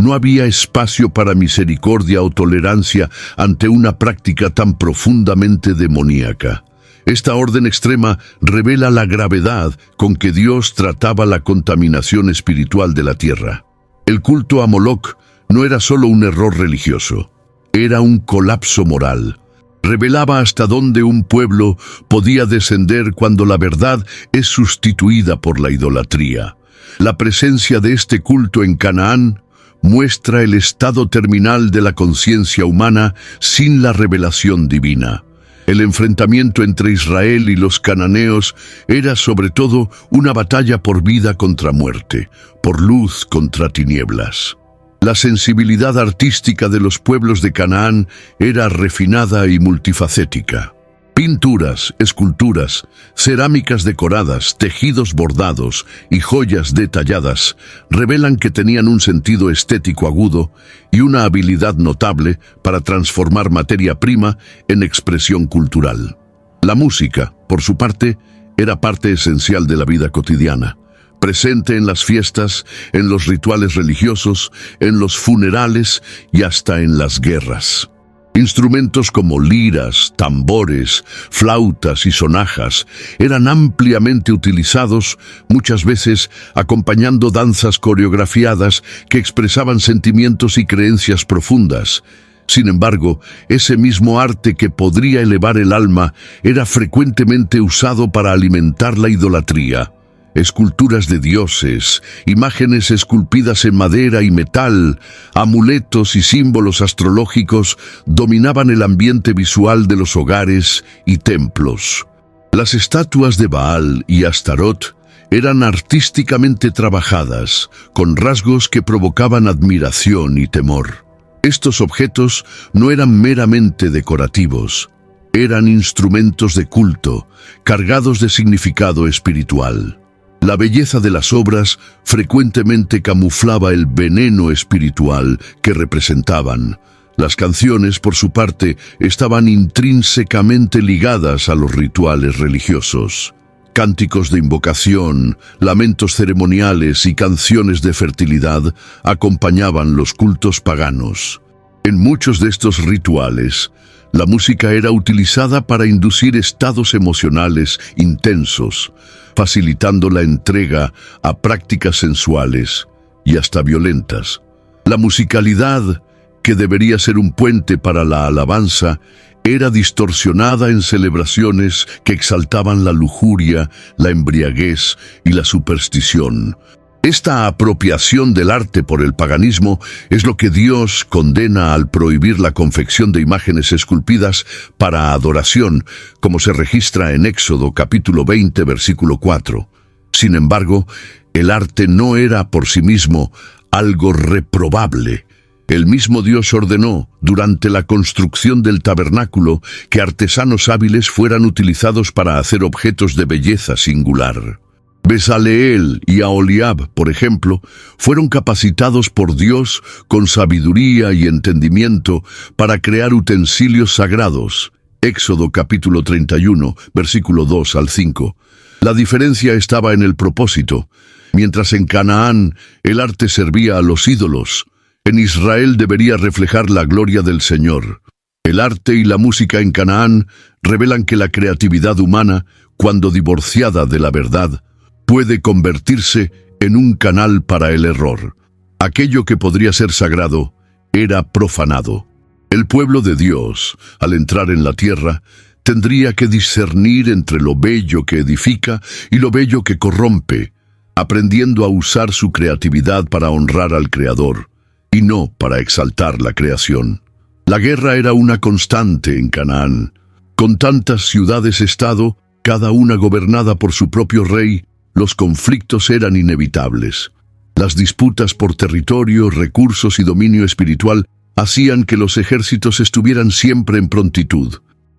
No había espacio para misericordia o tolerancia ante una práctica tan profundamente demoníaca. Esta orden extrema revela la gravedad con que Dios trataba la contaminación espiritual de la tierra. El culto a Moloc no era solo un error religioso, era un colapso moral. Revelaba hasta dónde un pueblo podía descender cuando la verdad es sustituida por la idolatría. La presencia de este culto en Canaán muestra el estado terminal de la conciencia humana sin la revelación divina. El enfrentamiento entre Israel y los cananeos era sobre todo una batalla por vida contra muerte, por luz contra tinieblas. La sensibilidad artística de los pueblos de Canaán era refinada y multifacética. Pinturas, esculturas, cerámicas decoradas, tejidos bordados y joyas detalladas revelan que tenían un sentido estético agudo y una habilidad notable para transformar materia prima en expresión cultural. La música, por su parte, era parte esencial de la vida cotidiana, presente en las fiestas, en los rituales religiosos, en los funerales y hasta en las guerras. Instrumentos como liras, tambores, flautas y sonajas eran ampliamente utilizados, muchas veces acompañando danzas coreografiadas que expresaban sentimientos y creencias profundas. Sin embargo, ese mismo arte que podría elevar el alma era frecuentemente usado para alimentar la idolatría. Esculturas de dioses, imágenes esculpidas en madera y metal, amuletos y símbolos astrológicos dominaban el ambiente visual de los hogares y templos. Las estatuas de Baal y Astarot eran artísticamente trabajadas, con rasgos que provocaban admiración y temor. Estos objetos no eran meramente decorativos, eran instrumentos de culto, cargados de significado espiritual. La belleza de las obras frecuentemente camuflaba el veneno espiritual que representaban. Las canciones, por su parte, estaban intrínsecamente ligadas a los rituales religiosos. Cánticos de invocación, lamentos ceremoniales y canciones de fertilidad acompañaban los cultos paganos. En muchos de estos rituales, la música era utilizada para inducir estados emocionales intensos, facilitando la entrega a prácticas sensuales y hasta violentas. La musicalidad, que debería ser un puente para la alabanza, era distorsionada en celebraciones que exaltaban la lujuria, la embriaguez y la superstición. Esta apropiación del arte por el paganismo es lo que Dios condena al prohibir la confección de imágenes esculpidas para adoración, como se registra en Éxodo capítulo 20, versículo 4. Sin embargo, el arte no era por sí mismo algo reprobable. El mismo Dios ordenó, durante la construcción del tabernáculo, que artesanos hábiles fueran utilizados para hacer objetos de belleza singular. Bezaleel y Aholiab, por ejemplo, fueron capacitados por Dios con sabiduría y entendimiento para crear utensilios sagrados. Éxodo capítulo 31, versículo 2 al 5. La diferencia estaba en el propósito. Mientras en Canaán el arte servía a los ídolos, en Israel debería reflejar la gloria del Señor. El arte y la música en Canaán revelan que la creatividad humana, cuando divorciada de la verdad, puede convertirse en un canal para el error. Aquello que podría ser sagrado era profanado. El pueblo de Dios, al entrar en la tierra, tendría que discernir entre lo bello que edifica y lo bello que corrompe, aprendiendo a usar su creatividad para honrar al Creador, y no para exaltar la creación. La guerra era una constante en Canaán. Con tantas ciudades-estado, cada una gobernada por su propio rey, los conflictos eran inevitables. Las disputas por territorio, recursos y dominio espiritual hacían que los ejércitos estuvieran siempre en prontitud.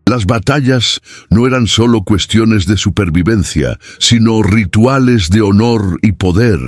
Las batallas no eran solo cuestiones de supervivencia, sino rituales de honor y poder.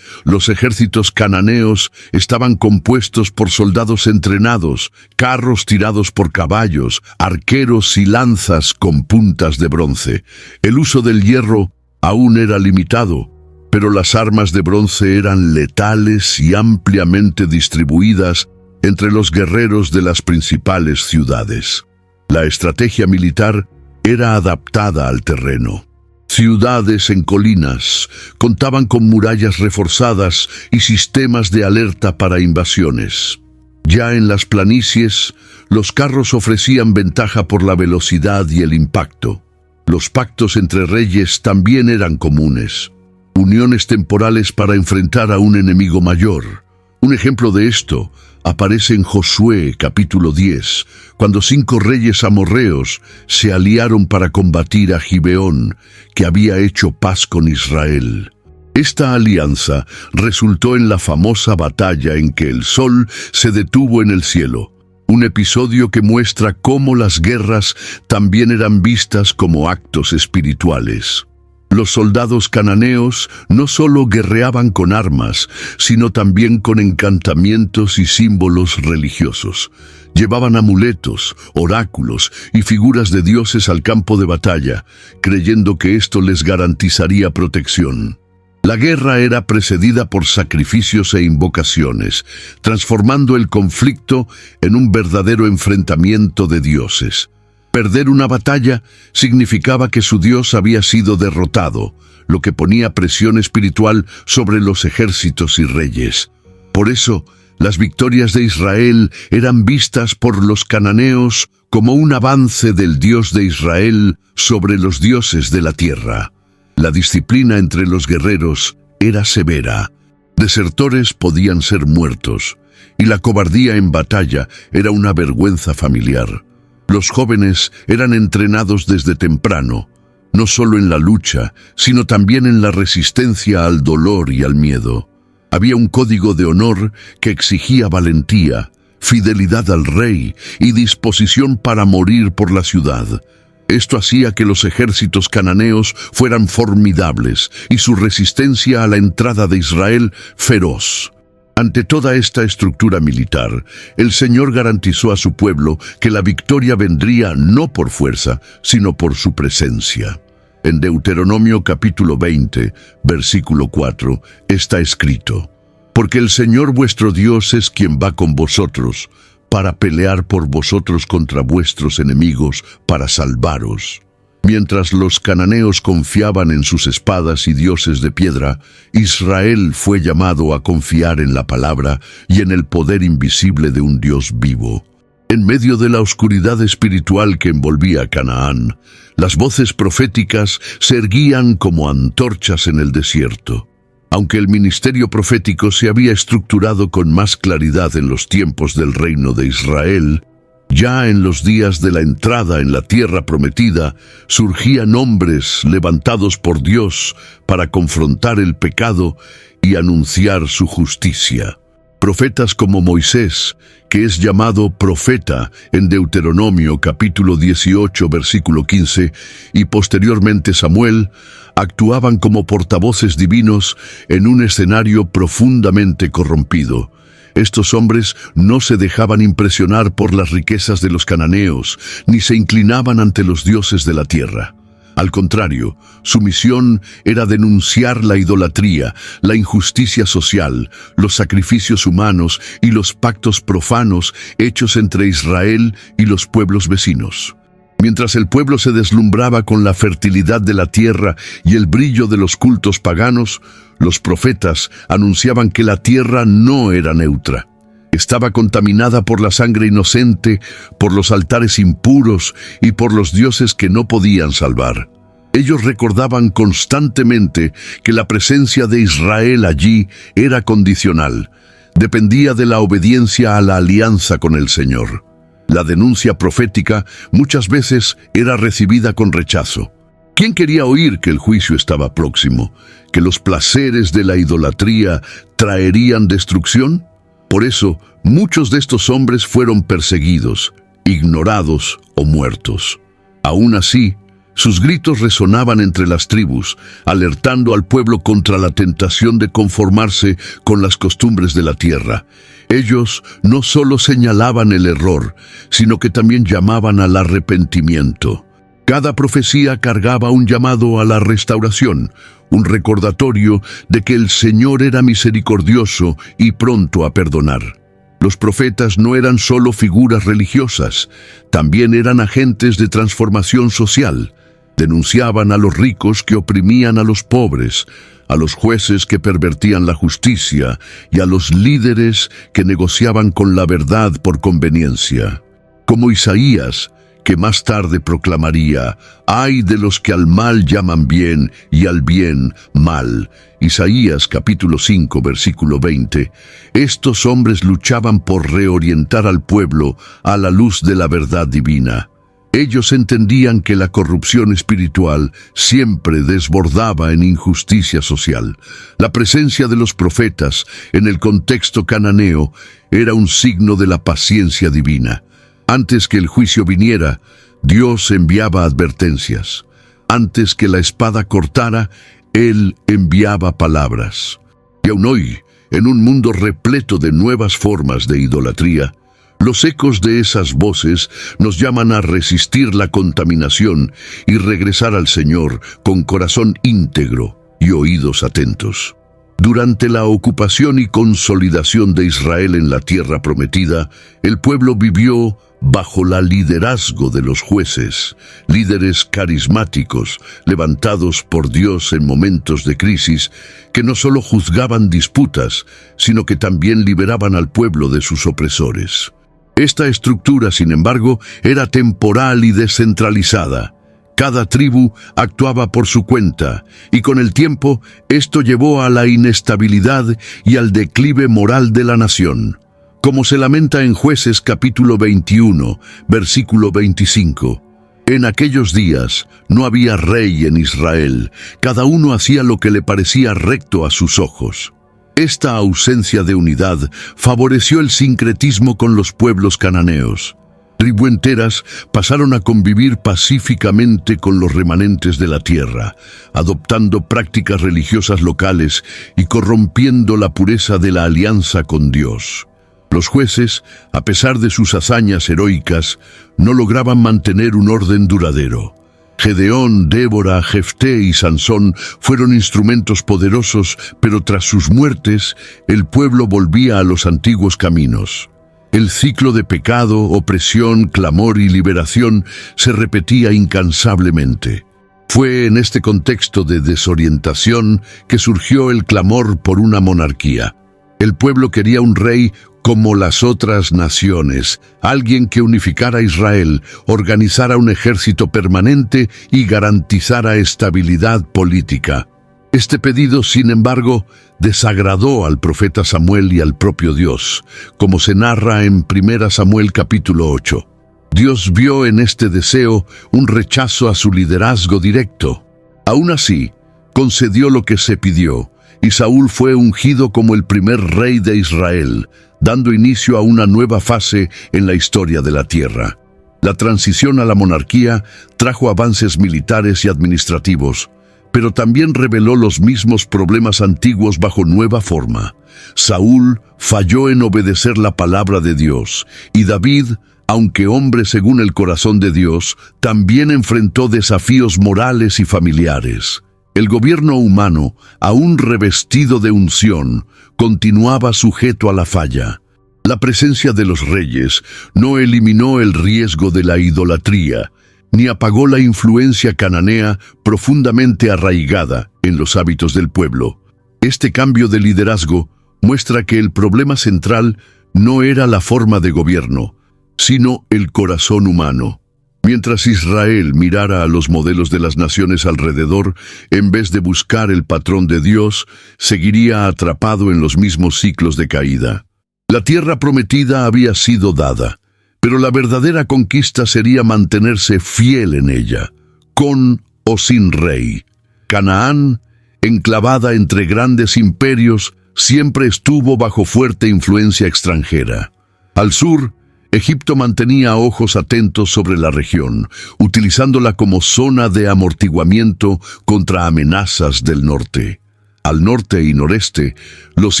Los ejércitos cananeos estaban compuestos por soldados entrenados, carros tirados por caballos, arqueros y lanzas con puntas de bronce. El uso del hierro aún era limitado, pero las armas de bronce eran letales y ampliamente distribuidas entre los guerreros de las principales ciudades. La estrategia militar era adaptada al terreno. Ciudades en colinas contaban con murallas reforzadas y sistemas de alerta para invasiones. Ya en las planicies, los carros ofrecían ventaja por la velocidad y el impacto. Los pactos entre reyes también eran comunes, uniones temporales para enfrentar a un enemigo mayor. Un ejemplo de esto aparece en Josué capítulo 10, cuando 5 reyes amorreos se aliaron para combatir a Gibeón, que había hecho paz con Israel. Esta alianza resultó en la famosa batalla en que el sol se detuvo en el cielo. Un episodio que muestra cómo las guerras también eran vistas como actos espirituales. Los soldados cananeos no solo guerreaban con armas, sino también con encantamientos y símbolos religiosos. Llevaban amuletos, oráculos y figuras de dioses al campo de batalla, creyendo que esto les garantizaría protección. La guerra era precedida por sacrificios e invocaciones, transformando el conflicto en un verdadero enfrentamiento de dioses. Perder una batalla significaba que su dios había sido derrotado, lo que ponía presión espiritual sobre los ejércitos y reyes. Por eso, las victorias de Israel eran vistas por los cananeos como un avance del Dios de Israel sobre los dioses de la tierra. La disciplina entre los guerreros era severa. Desertores podían ser muertos, y la cobardía en batalla era una vergüenza familiar. Los jóvenes eran entrenados desde temprano, no solo en la lucha, sino también en la resistencia al dolor y al miedo. Había un código de honor que exigía valentía, fidelidad al rey y disposición para morir por la ciudad. Esto hacía que los ejércitos cananeos fueran formidables y su resistencia a la entrada de Israel feroz. Ante toda esta estructura militar, el Señor garantizó a su pueblo que la victoria vendría no por fuerza, sino por su presencia. En Deuteronomio capítulo 20, versículo 4, está escrito: «Porque el Señor vuestro Dios es quien va con vosotros, para pelear por vosotros contra vuestros enemigos, para salvaros». Mientras los cananeos confiaban en sus espadas y dioses de piedra, Israel fue llamado a confiar en la palabra y en el poder invisible de un Dios vivo. En medio de la oscuridad espiritual que envolvía a Canaán, las voces proféticas se erguían como antorchas en el desierto. Aunque el ministerio profético se había estructurado con más claridad en los tiempos del reino de Israel, ya en los días de la entrada en la tierra prometida, surgían hombres levantados por Dios para confrontar el pecado y anunciar su justicia. Profetas como Moisés, que es llamado profeta en Deuteronomio capítulo 18, versículo 15, y posteriormente Samuel, actuaban como portavoces divinos en un escenario profundamente corrompido. Estos hombres no se dejaban impresionar por las riquezas de los cananeos, ni se inclinaban ante los dioses de la tierra. Al contrario, su misión era denunciar la idolatría, la injusticia social, los sacrificios humanos y los pactos profanos hechos entre Israel y los pueblos vecinos. Mientras el pueblo se deslumbraba con la fertilidad de la tierra y el brillo de los cultos paganos, los profetas anunciaban que la tierra no era neutra. Estaba contaminada por la sangre inocente, por los altares impuros y por los dioses que no podían salvar. Ellos recordaban constantemente que la presencia de Israel allí era condicional, dependía de la obediencia a la alianza con el Señor. La denuncia profética muchas veces era recibida con rechazo. ¿Quién quería oír que el juicio estaba próximo, que los placeres de la idolatría traerían destrucción? Por eso, muchos de estos hombres fueron perseguidos, ignorados o muertos. Aún así, sus gritos resonaban entre las tribus, alertando al pueblo contra la tentación de conformarse con las costumbres de la tierra. Ellos no solo señalaban el error, sino que también llamaban al arrepentimiento. Cada profecía cargaba un llamado a la restauración, un recordatorio de que el Señor era misericordioso y pronto a perdonar. Los profetas no eran solo figuras religiosas, también eran agentes de transformación social. Denunciaban a los ricos que oprimían a los pobres, a los jueces que pervertían la justicia y a los líderes que negociaban con la verdad por conveniencia. Como Isaías, que más tarde proclamaría: «Ay de los que al mal llaman bien y al bien mal». Isaías capítulo 5, versículo 20. Estos hombres luchaban por reorientar al pueblo a la luz de la verdad divina. Ellos entendían que la corrupción espiritual siempre desbordaba en injusticia social. La presencia de los profetas en el contexto cananeo era un signo de la paciencia divina. Antes que el juicio viniera, Dios enviaba advertencias. Antes que la espada cortara, Él enviaba palabras. Y aún hoy, en un mundo repleto de nuevas formas de idolatría, los ecos de esas voces nos llaman a resistir la contaminación y regresar al Señor con corazón íntegro y oídos atentos. Durante la ocupación y consolidación de Israel en la tierra prometida, el pueblo vivió bajo la liderazgo de los jueces, líderes carismáticos, levantados por Dios en momentos de crisis, que no solo juzgaban disputas, sino que también liberaban al pueblo de sus opresores. Esta estructura, sin embargo, era temporal y descentralizada. Cada tribu actuaba por su cuenta, y con el tiempo esto llevó a la inestabilidad y al declive moral de la nación. Como se lamenta en Jueces capítulo 21, versículo 25. En aquellos días no había rey en Israel, cada uno hacía lo que le parecía recto a sus ojos. Esta ausencia de unidad favoreció el sincretismo con los pueblos cananeos. Tribus enteras pasaron a convivir pacíficamente con los remanentes de la tierra, adoptando prácticas religiosas locales y corrompiendo la pureza de la alianza con Dios. Los jueces, a pesar de sus hazañas heroicas, no lograban mantener un orden duradero. Gedeón, Débora, Jefté y Sansón fueron instrumentos poderosos, pero tras sus muertes, el pueblo volvía a los antiguos caminos. El ciclo de pecado, opresión, clamor y liberación se repetía incansablemente. Fue en este contexto de desorientación que surgió el clamor por una monarquía. El pueblo quería un rey como las otras naciones, alguien que unificara a Israel, organizara un ejército permanente y garantizara estabilidad política. Este pedido, sin embargo, desagradó al profeta Samuel y al propio Dios, como se narra en 1 Samuel capítulo 8. Dios vio en este deseo un rechazo a su liderazgo directo. Aún así, concedió lo que se pidió, y Saúl fue ungido como el primer rey de Israel, dando inicio a una nueva fase en la historia de la tierra. La transición a la monarquía trajo avances militares y administrativos, pero también reveló los mismos problemas antiguos bajo nueva forma. Saúl falló en obedecer la palabra de Dios, y David, aunque hombre según el corazón de Dios, también enfrentó desafíos morales y familiares. El gobierno humano, aún revestido de unción, continuaba sujeto a la falla. La presencia de los reyes no eliminó el riesgo de la idolatría, ni apagó la influencia cananea profundamente arraigada en los hábitos del pueblo. Este cambio de liderazgo muestra que el problema central no era la forma de gobierno, sino el corazón humano. Mientras Israel mirara a los modelos de las naciones alrededor, en vez de buscar el patrón de Dios, seguiría atrapado en los mismos ciclos de caída. La tierra prometida había sido dada, pero la verdadera conquista sería mantenerse fiel en ella, con o sin rey. Canaán, enclavada entre grandes imperios, siempre estuvo bajo fuerte influencia extranjera. Al sur, Egipto mantenía ojos atentos sobre la región, utilizándola como zona de amortiguamiento contra amenazas del norte. Al norte y noreste, los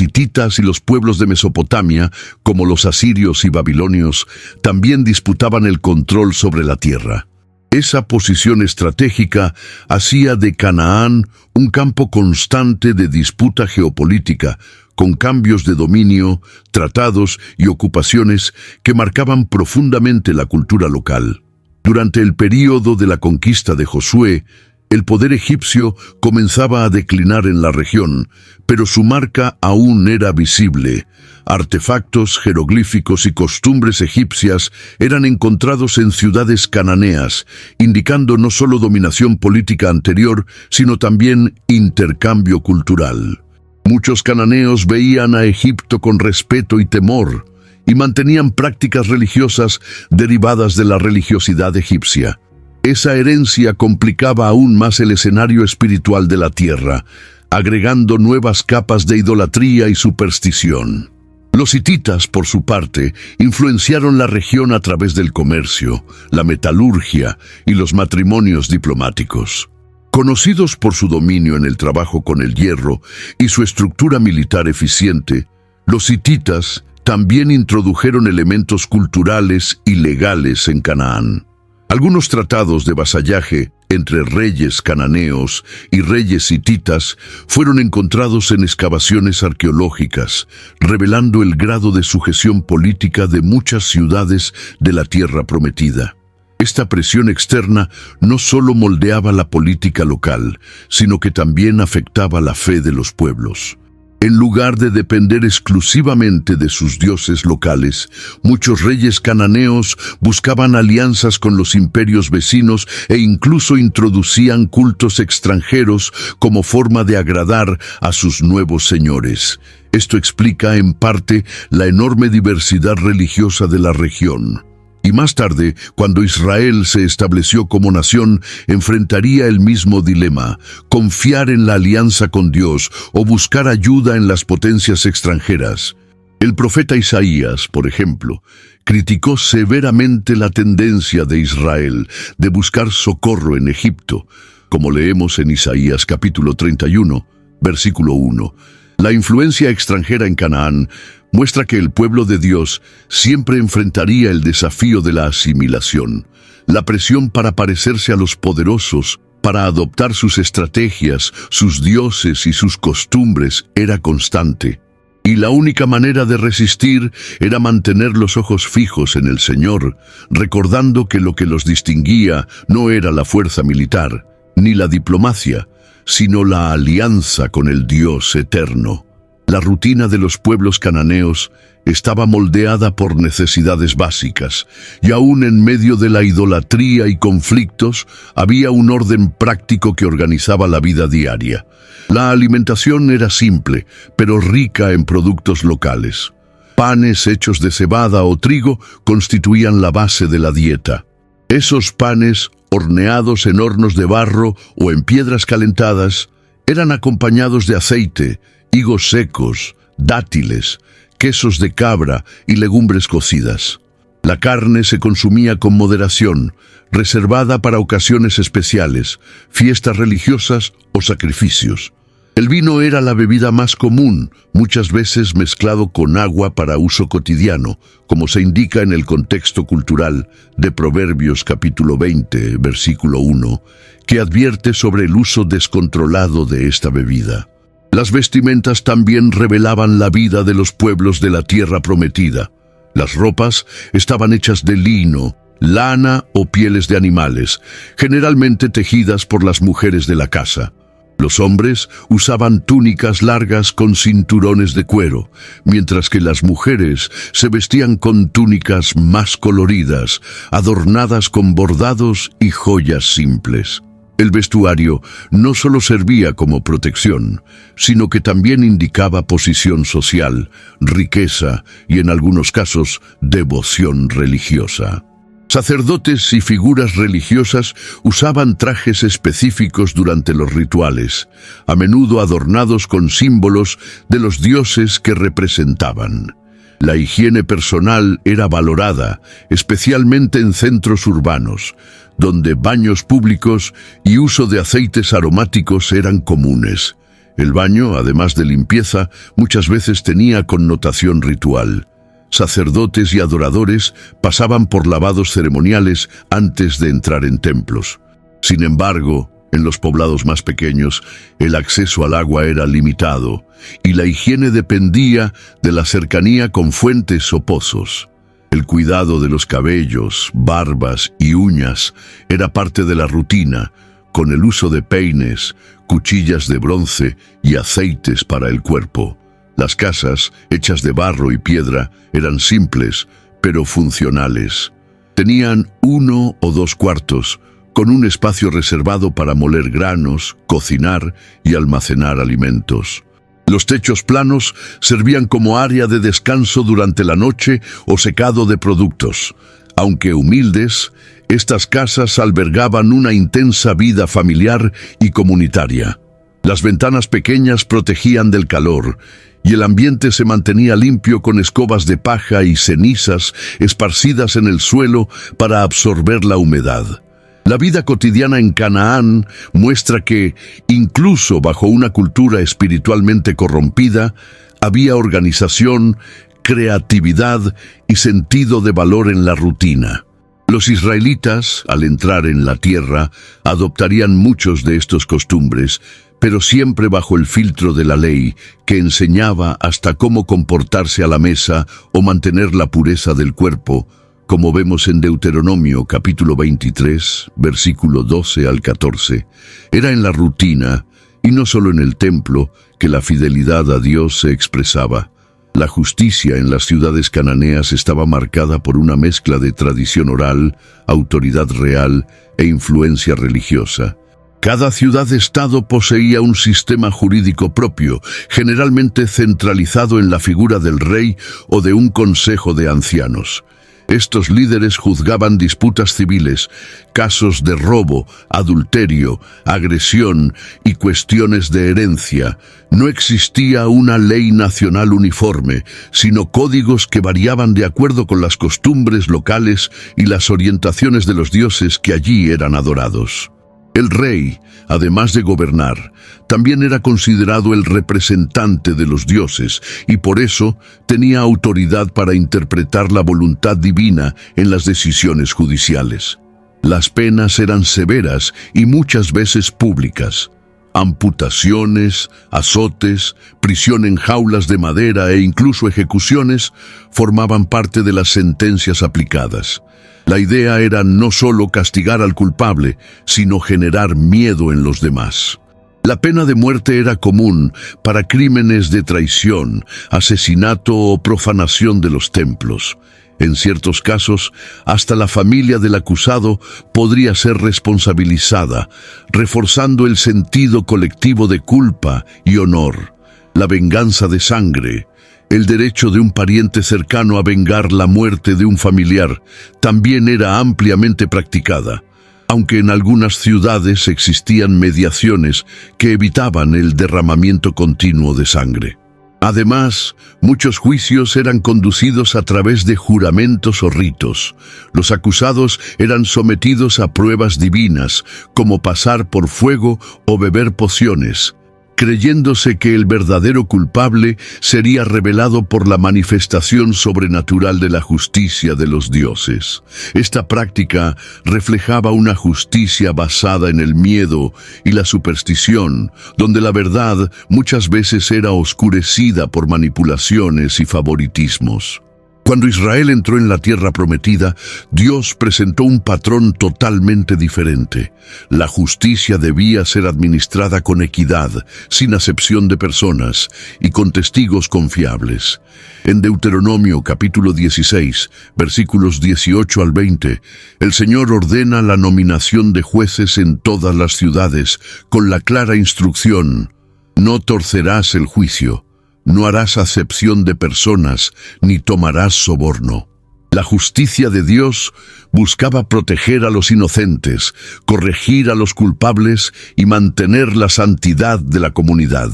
hititas y los pueblos de Mesopotamia, como los asirios y babilonios, también disputaban el control sobre la tierra. Esa posición estratégica hacía de Canaán un campo constante de disputa geopolítica, con cambios de dominio, tratados y ocupaciones que marcaban profundamente la cultura local. Durante el período de la conquista de Josué, el poder egipcio comenzaba a declinar en la región, pero su marca aún era visible. Artefactos, jeroglíficos y costumbres egipcias eran encontrados en ciudades cananeas, indicando no solo dominación política anterior, sino también intercambio cultural. Muchos cananeos veían a Egipto con respeto y temor, y mantenían prácticas religiosas derivadas de la religiosidad egipcia. Esa herencia complicaba aún más el escenario espiritual de la tierra, agregando nuevas capas de idolatría y superstición. Los hititas, por su parte, influenciaron la región a través del comercio, la metalurgia y los matrimonios diplomáticos. Conocidos por su dominio en el trabajo con el hierro y su estructura militar eficiente, los hititas también introdujeron elementos culturales y legales en Canaán. Algunos tratados de vasallaje entre reyes cananeos y reyes hititas fueron encontrados en excavaciones arqueológicas, revelando el grado de sujeción política de muchas ciudades de la Tierra Prometida. Esta presión externa no solo moldeaba la política local, sino que también afectaba la fe de los pueblos. En lugar de depender exclusivamente de sus dioses locales, muchos reyes cananeos buscaban alianzas con los imperios vecinos e incluso introducían cultos extranjeros como forma de agradar a sus nuevos señores. Esto explica en parte la enorme diversidad religiosa de la región. Y más tarde, cuando Israel se estableció como nación, enfrentaría el mismo dilema: confiar en la alianza con Dios o buscar ayuda en las potencias extranjeras. El profeta Isaías, por ejemplo, criticó severamente la tendencia de Israel de buscar socorro en Egipto, como leemos en Isaías capítulo 31, versículo 1. La influencia extranjera en Canaán muestra que el pueblo de Dios siempre enfrentaría el desafío de la asimilación. La presión para parecerse a los poderosos, para adoptar sus estrategias, sus dioses y sus costumbres era constante. Y la única manera de resistir era mantener los ojos fijos en el Señor, recordando que lo que los distinguía no era la fuerza militar, ni la diplomacia, sino la alianza con el Dios eterno. La rutina de los pueblos cananeos estaba moldeada por necesidades básicas, y aún en medio de la idolatría y conflictos había un orden práctico que organizaba la vida diaria. La alimentación era simple, pero rica en productos locales. Panes hechos de cebada o trigo constituían la base de la dieta. Esos panes, horneados en hornos de barro o en piedras calentadas, eran acompañados de aceite, higos secos, dátiles, quesos de cabra y legumbres cocidas. La carne se consumía con moderación, reservada para ocasiones especiales, fiestas religiosas o sacrificios. El vino era la bebida más común, muchas veces mezclado con agua para uso cotidiano, como se indica en el contexto cultural de Proverbios capítulo 20, versículo 1, que advierte sobre el uso descontrolado de esta bebida. Las vestimentas también revelaban la vida de los pueblos de la tierra prometida. Las ropas estaban hechas de lino, lana o pieles de animales, generalmente tejidas por las mujeres de la casa. Los hombres usaban túnicas largas con cinturones de cuero, mientras que las mujeres se vestían con túnicas más coloridas, adornadas con bordados y joyas simples. El vestuario no solo servía como protección, sino que también indicaba posición social, riqueza y, en algunos casos, devoción religiosa. Sacerdotes y figuras religiosas usaban trajes específicos durante los rituales, a menudo adornados con símbolos de los dioses que representaban. La higiene personal era valorada, especialmente en centros urbanos, donde baños públicos y uso de aceites aromáticos eran comunes. El baño, además de limpieza, muchas veces tenía connotación ritual. Sacerdotes y adoradores pasaban por lavados ceremoniales antes de entrar en templos. Sin embargo, en los poblados más pequeños, el acceso al agua era limitado y la higiene dependía de la cercanía con fuentes o pozos. El cuidado de los cabellos, barbas y uñas era parte de la rutina, con el uso de peines, cuchillas de bronce y aceites para el cuerpo. Las casas, hechas de barro y piedra, eran simples, pero funcionales. Tenían 1 o 2 cuartos, con un espacio reservado para moler granos, cocinar y almacenar alimentos. Los techos planos servían como área de descanso durante la noche o secado de productos. Aunque humildes, estas casas albergaban una intensa vida familiar y comunitaria. Las ventanas pequeñas protegían del calor, y el ambiente se mantenía limpio con escobas de paja y cenizas esparcidas en el suelo para absorber la humedad. La vida cotidiana en Canaán muestra que, incluso bajo una cultura espiritualmente corrompida, había organización, creatividad y sentido de valor en la rutina. Los israelitas, al entrar en la tierra, adoptarían muchos de estos costumbres, pero siempre bajo el filtro de la ley, que enseñaba hasta cómo comportarse a la mesa o mantener la pureza del cuerpo, como vemos en Deuteronomio capítulo 23, versículo 12 al 14. Era en la rutina, y no solo en el templo, que la fidelidad a Dios se expresaba. La justicia en las ciudades cananeas estaba marcada por una mezcla de tradición oral, autoridad real e influencia religiosa. Cada ciudad-estado poseía un sistema jurídico propio, generalmente centralizado en la figura del rey o de un consejo de ancianos. Estos líderes juzgaban disputas civiles, casos de robo, adulterio, agresión y cuestiones de herencia. No existía una ley nacional uniforme, sino códigos que variaban de acuerdo con las costumbres locales y las orientaciones de los dioses que allí eran adorados. El rey, además de gobernar, también era considerado el representante de los dioses y por eso tenía autoridad para interpretar la voluntad divina en las decisiones judiciales. Las penas eran severas y muchas veces públicas. Amputaciones, azotes, prisión en jaulas de madera e incluso ejecuciones formaban parte de las sentencias aplicadas. La idea era no solo castigar al culpable, sino generar miedo en los demás. La pena de muerte era común para crímenes de traición, asesinato o profanación de los templos. En ciertos casos, hasta la familia del acusado podría ser responsabilizada, reforzando el sentido colectivo de culpa y honor. La venganza de sangre, el derecho de un pariente cercano a vengar la muerte de un familiar, también era ampliamente practicada, aunque en algunas ciudades existían mediaciones que evitaban el derramamiento continuo de sangre. Además, muchos juicios eran conducidos a través de juramentos o ritos. Los acusados eran sometidos a pruebas divinas, como pasar por fuego o beber pociones, creyéndose que el verdadero culpable sería revelado por la manifestación sobrenatural de la justicia de los dioses. Esta práctica reflejaba una justicia basada en el miedo y la superstición, donde la verdad muchas veces era oscurecida por manipulaciones y favoritismos. Cuando Israel entró en la tierra prometida, Dios presentó un patrón totalmente diferente. La justicia debía ser administrada con equidad, sin acepción de personas y con testigos confiables. En Deuteronomio capítulo 16, versículos 18 al 20, el Señor ordena la nominación de jueces en todas las ciudades, con la clara instrucción: no torcerás el juicio. No harás acepción de personas, ni tomarás soborno. La justicia de Dios buscaba proteger a los inocentes, corregir a los culpables y mantener la santidad de la comunidad.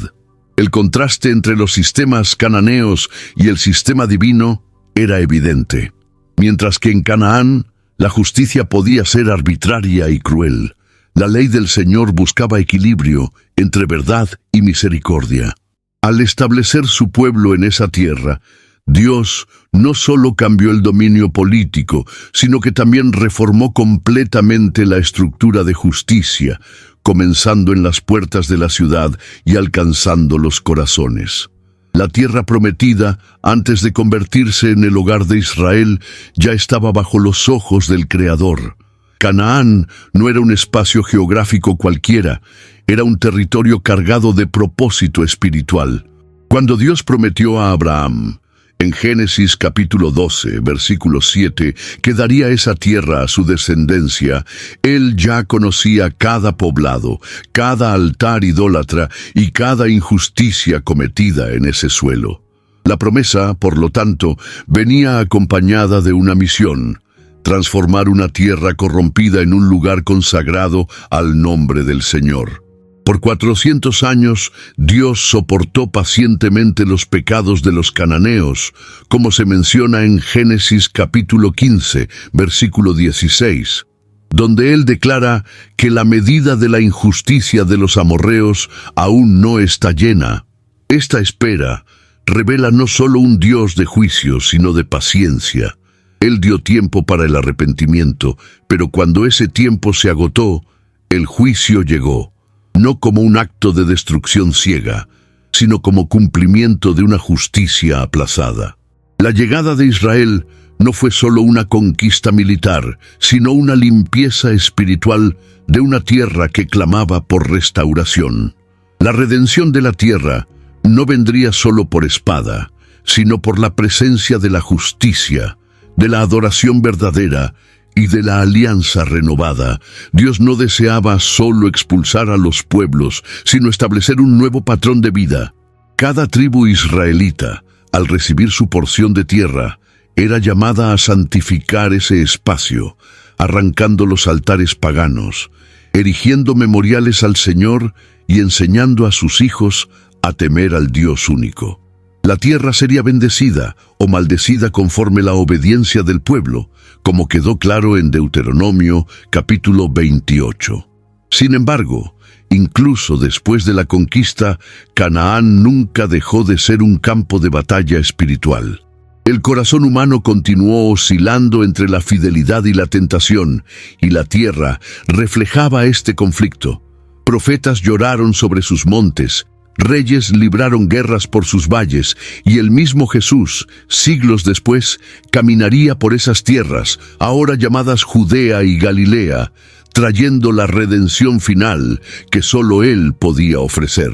El contraste entre los sistemas cananeos y el sistema divino era evidente. Mientras que en Canaán, la justicia podía ser arbitraria y cruel. La ley del Señor buscaba equilibrio entre verdad y misericordia. Al establecer su pueblo en esa tierra, Dios no solo cambió el dominio político, sino que también reformó completamente la estructura de justicia, comenzando en las puertas de la ciudad y alcanzando los corazones. La tierra prometida, antes de convertirse en el hogar de Israel, ya estaba bajo los ojos del Creador. Canaán no era un espacio geográfico cualquiera, era un territorio cargado de propósito espiritual. Cuando Dios prometió a Abraham, en Génesis capítulo 12, versículo 7, que daría esa tierra a su descendencia, Él ya conocía cada poblado, cada altar idólatra y cada injusticia cometida en ese suelo. La promesa, por lo tanto, venía acompañada de una misión: transformar una tierra corrompida en un lugar consagrado al nombre del Señor. Por 400 años, Dios soportó pacientemente los pecados de los cananeos, como se menciona en Génesis capítulo 15, versículo 16, donde Él declara que la medida de la injusticia de los amorreos aún no está llena. Esta espera revela no solo un Dios de juicio, sino de paciencia. Él dio tiempo para el arrepentimiento, pero cuando ese tiempo se agotó, el juicio llegó, no como un acto de destrucción ciega, sino como cumplimiento de una justicia aplazada. La llegada de Israel no fue solo una conquista militar, sino una limpieza espiritual de una tierra que clamaba por restauración. La redención de la tierra no vendría solo por espada, sino por la presencia de la justicia, de la adoración verdadera y de la alianza renovada. Dios no deseaba solo expulsar a los pueblos, sino establecer un nuevo patrón de vida. Cada tribu israelita, al recibir su porción de tierra, era llamada a santificar ese espacio, arrancando los altares paganos, erigiendo memoriales al Señor y enseñando a sus hijos a temer al Dios único. La tierra sería bendecida o maldecida conforme la obediencia del pueblo, como quedó claro en Deuteronomio capítulo 28. Sin embargo, incluso después de la conquista, Canaán nunca dejó de ser un campo de batalla espiritual. El corazón humano continuó oscilando entre la fidelidad y la tentación, y la tierra reflejaba este conflicto. Profetas lloraron sobre sus montes, reyes libraron guerras por sus valles, y el mismo Jesús, siglos después, caminaría por esas tierras, ahora llamadas Judea y Galilea, trayendo la redención final que solo Él podía ofrecer.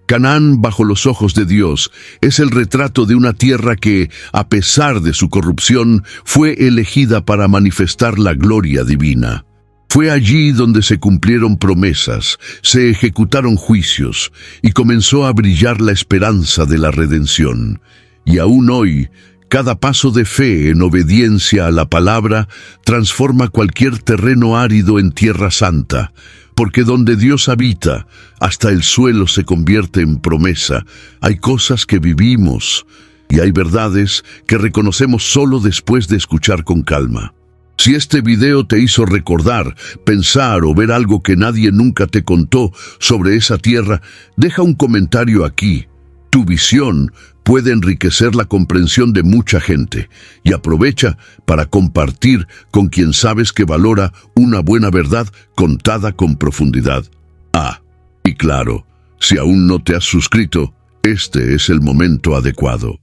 Canaán, bajo los ojos de Dios, es el retrato de una tierra que, a pesar de su corrupción, fue elegida para manifestar la gloria divina. Fue allí donde se cumplieron promesas, se ejecutaron juicios y comenzó a brillar la esperanza de la redención. Y aún hoy, cada paso de fe en obediencia a la palabra transforma cualquier terreno árido en tierra santa, porque donde Dios habita, hasta el suelo se convierte en promesa. Hay cosas que vivimos y hay verdades que reconocemos solo después de escuchar con calma. Si este video te hizo recordar, pensar o ver algo que nadie nunca te contó sobre esa tierra, deja un comentario aquí. Tu visión puede enriquecer la comprensión de mucha gente y aprovecha para compartir con quien sabes que valora una buena verdad contada con profundidad. Y claro, si aún no te has suscrito, este es el momento adecuado.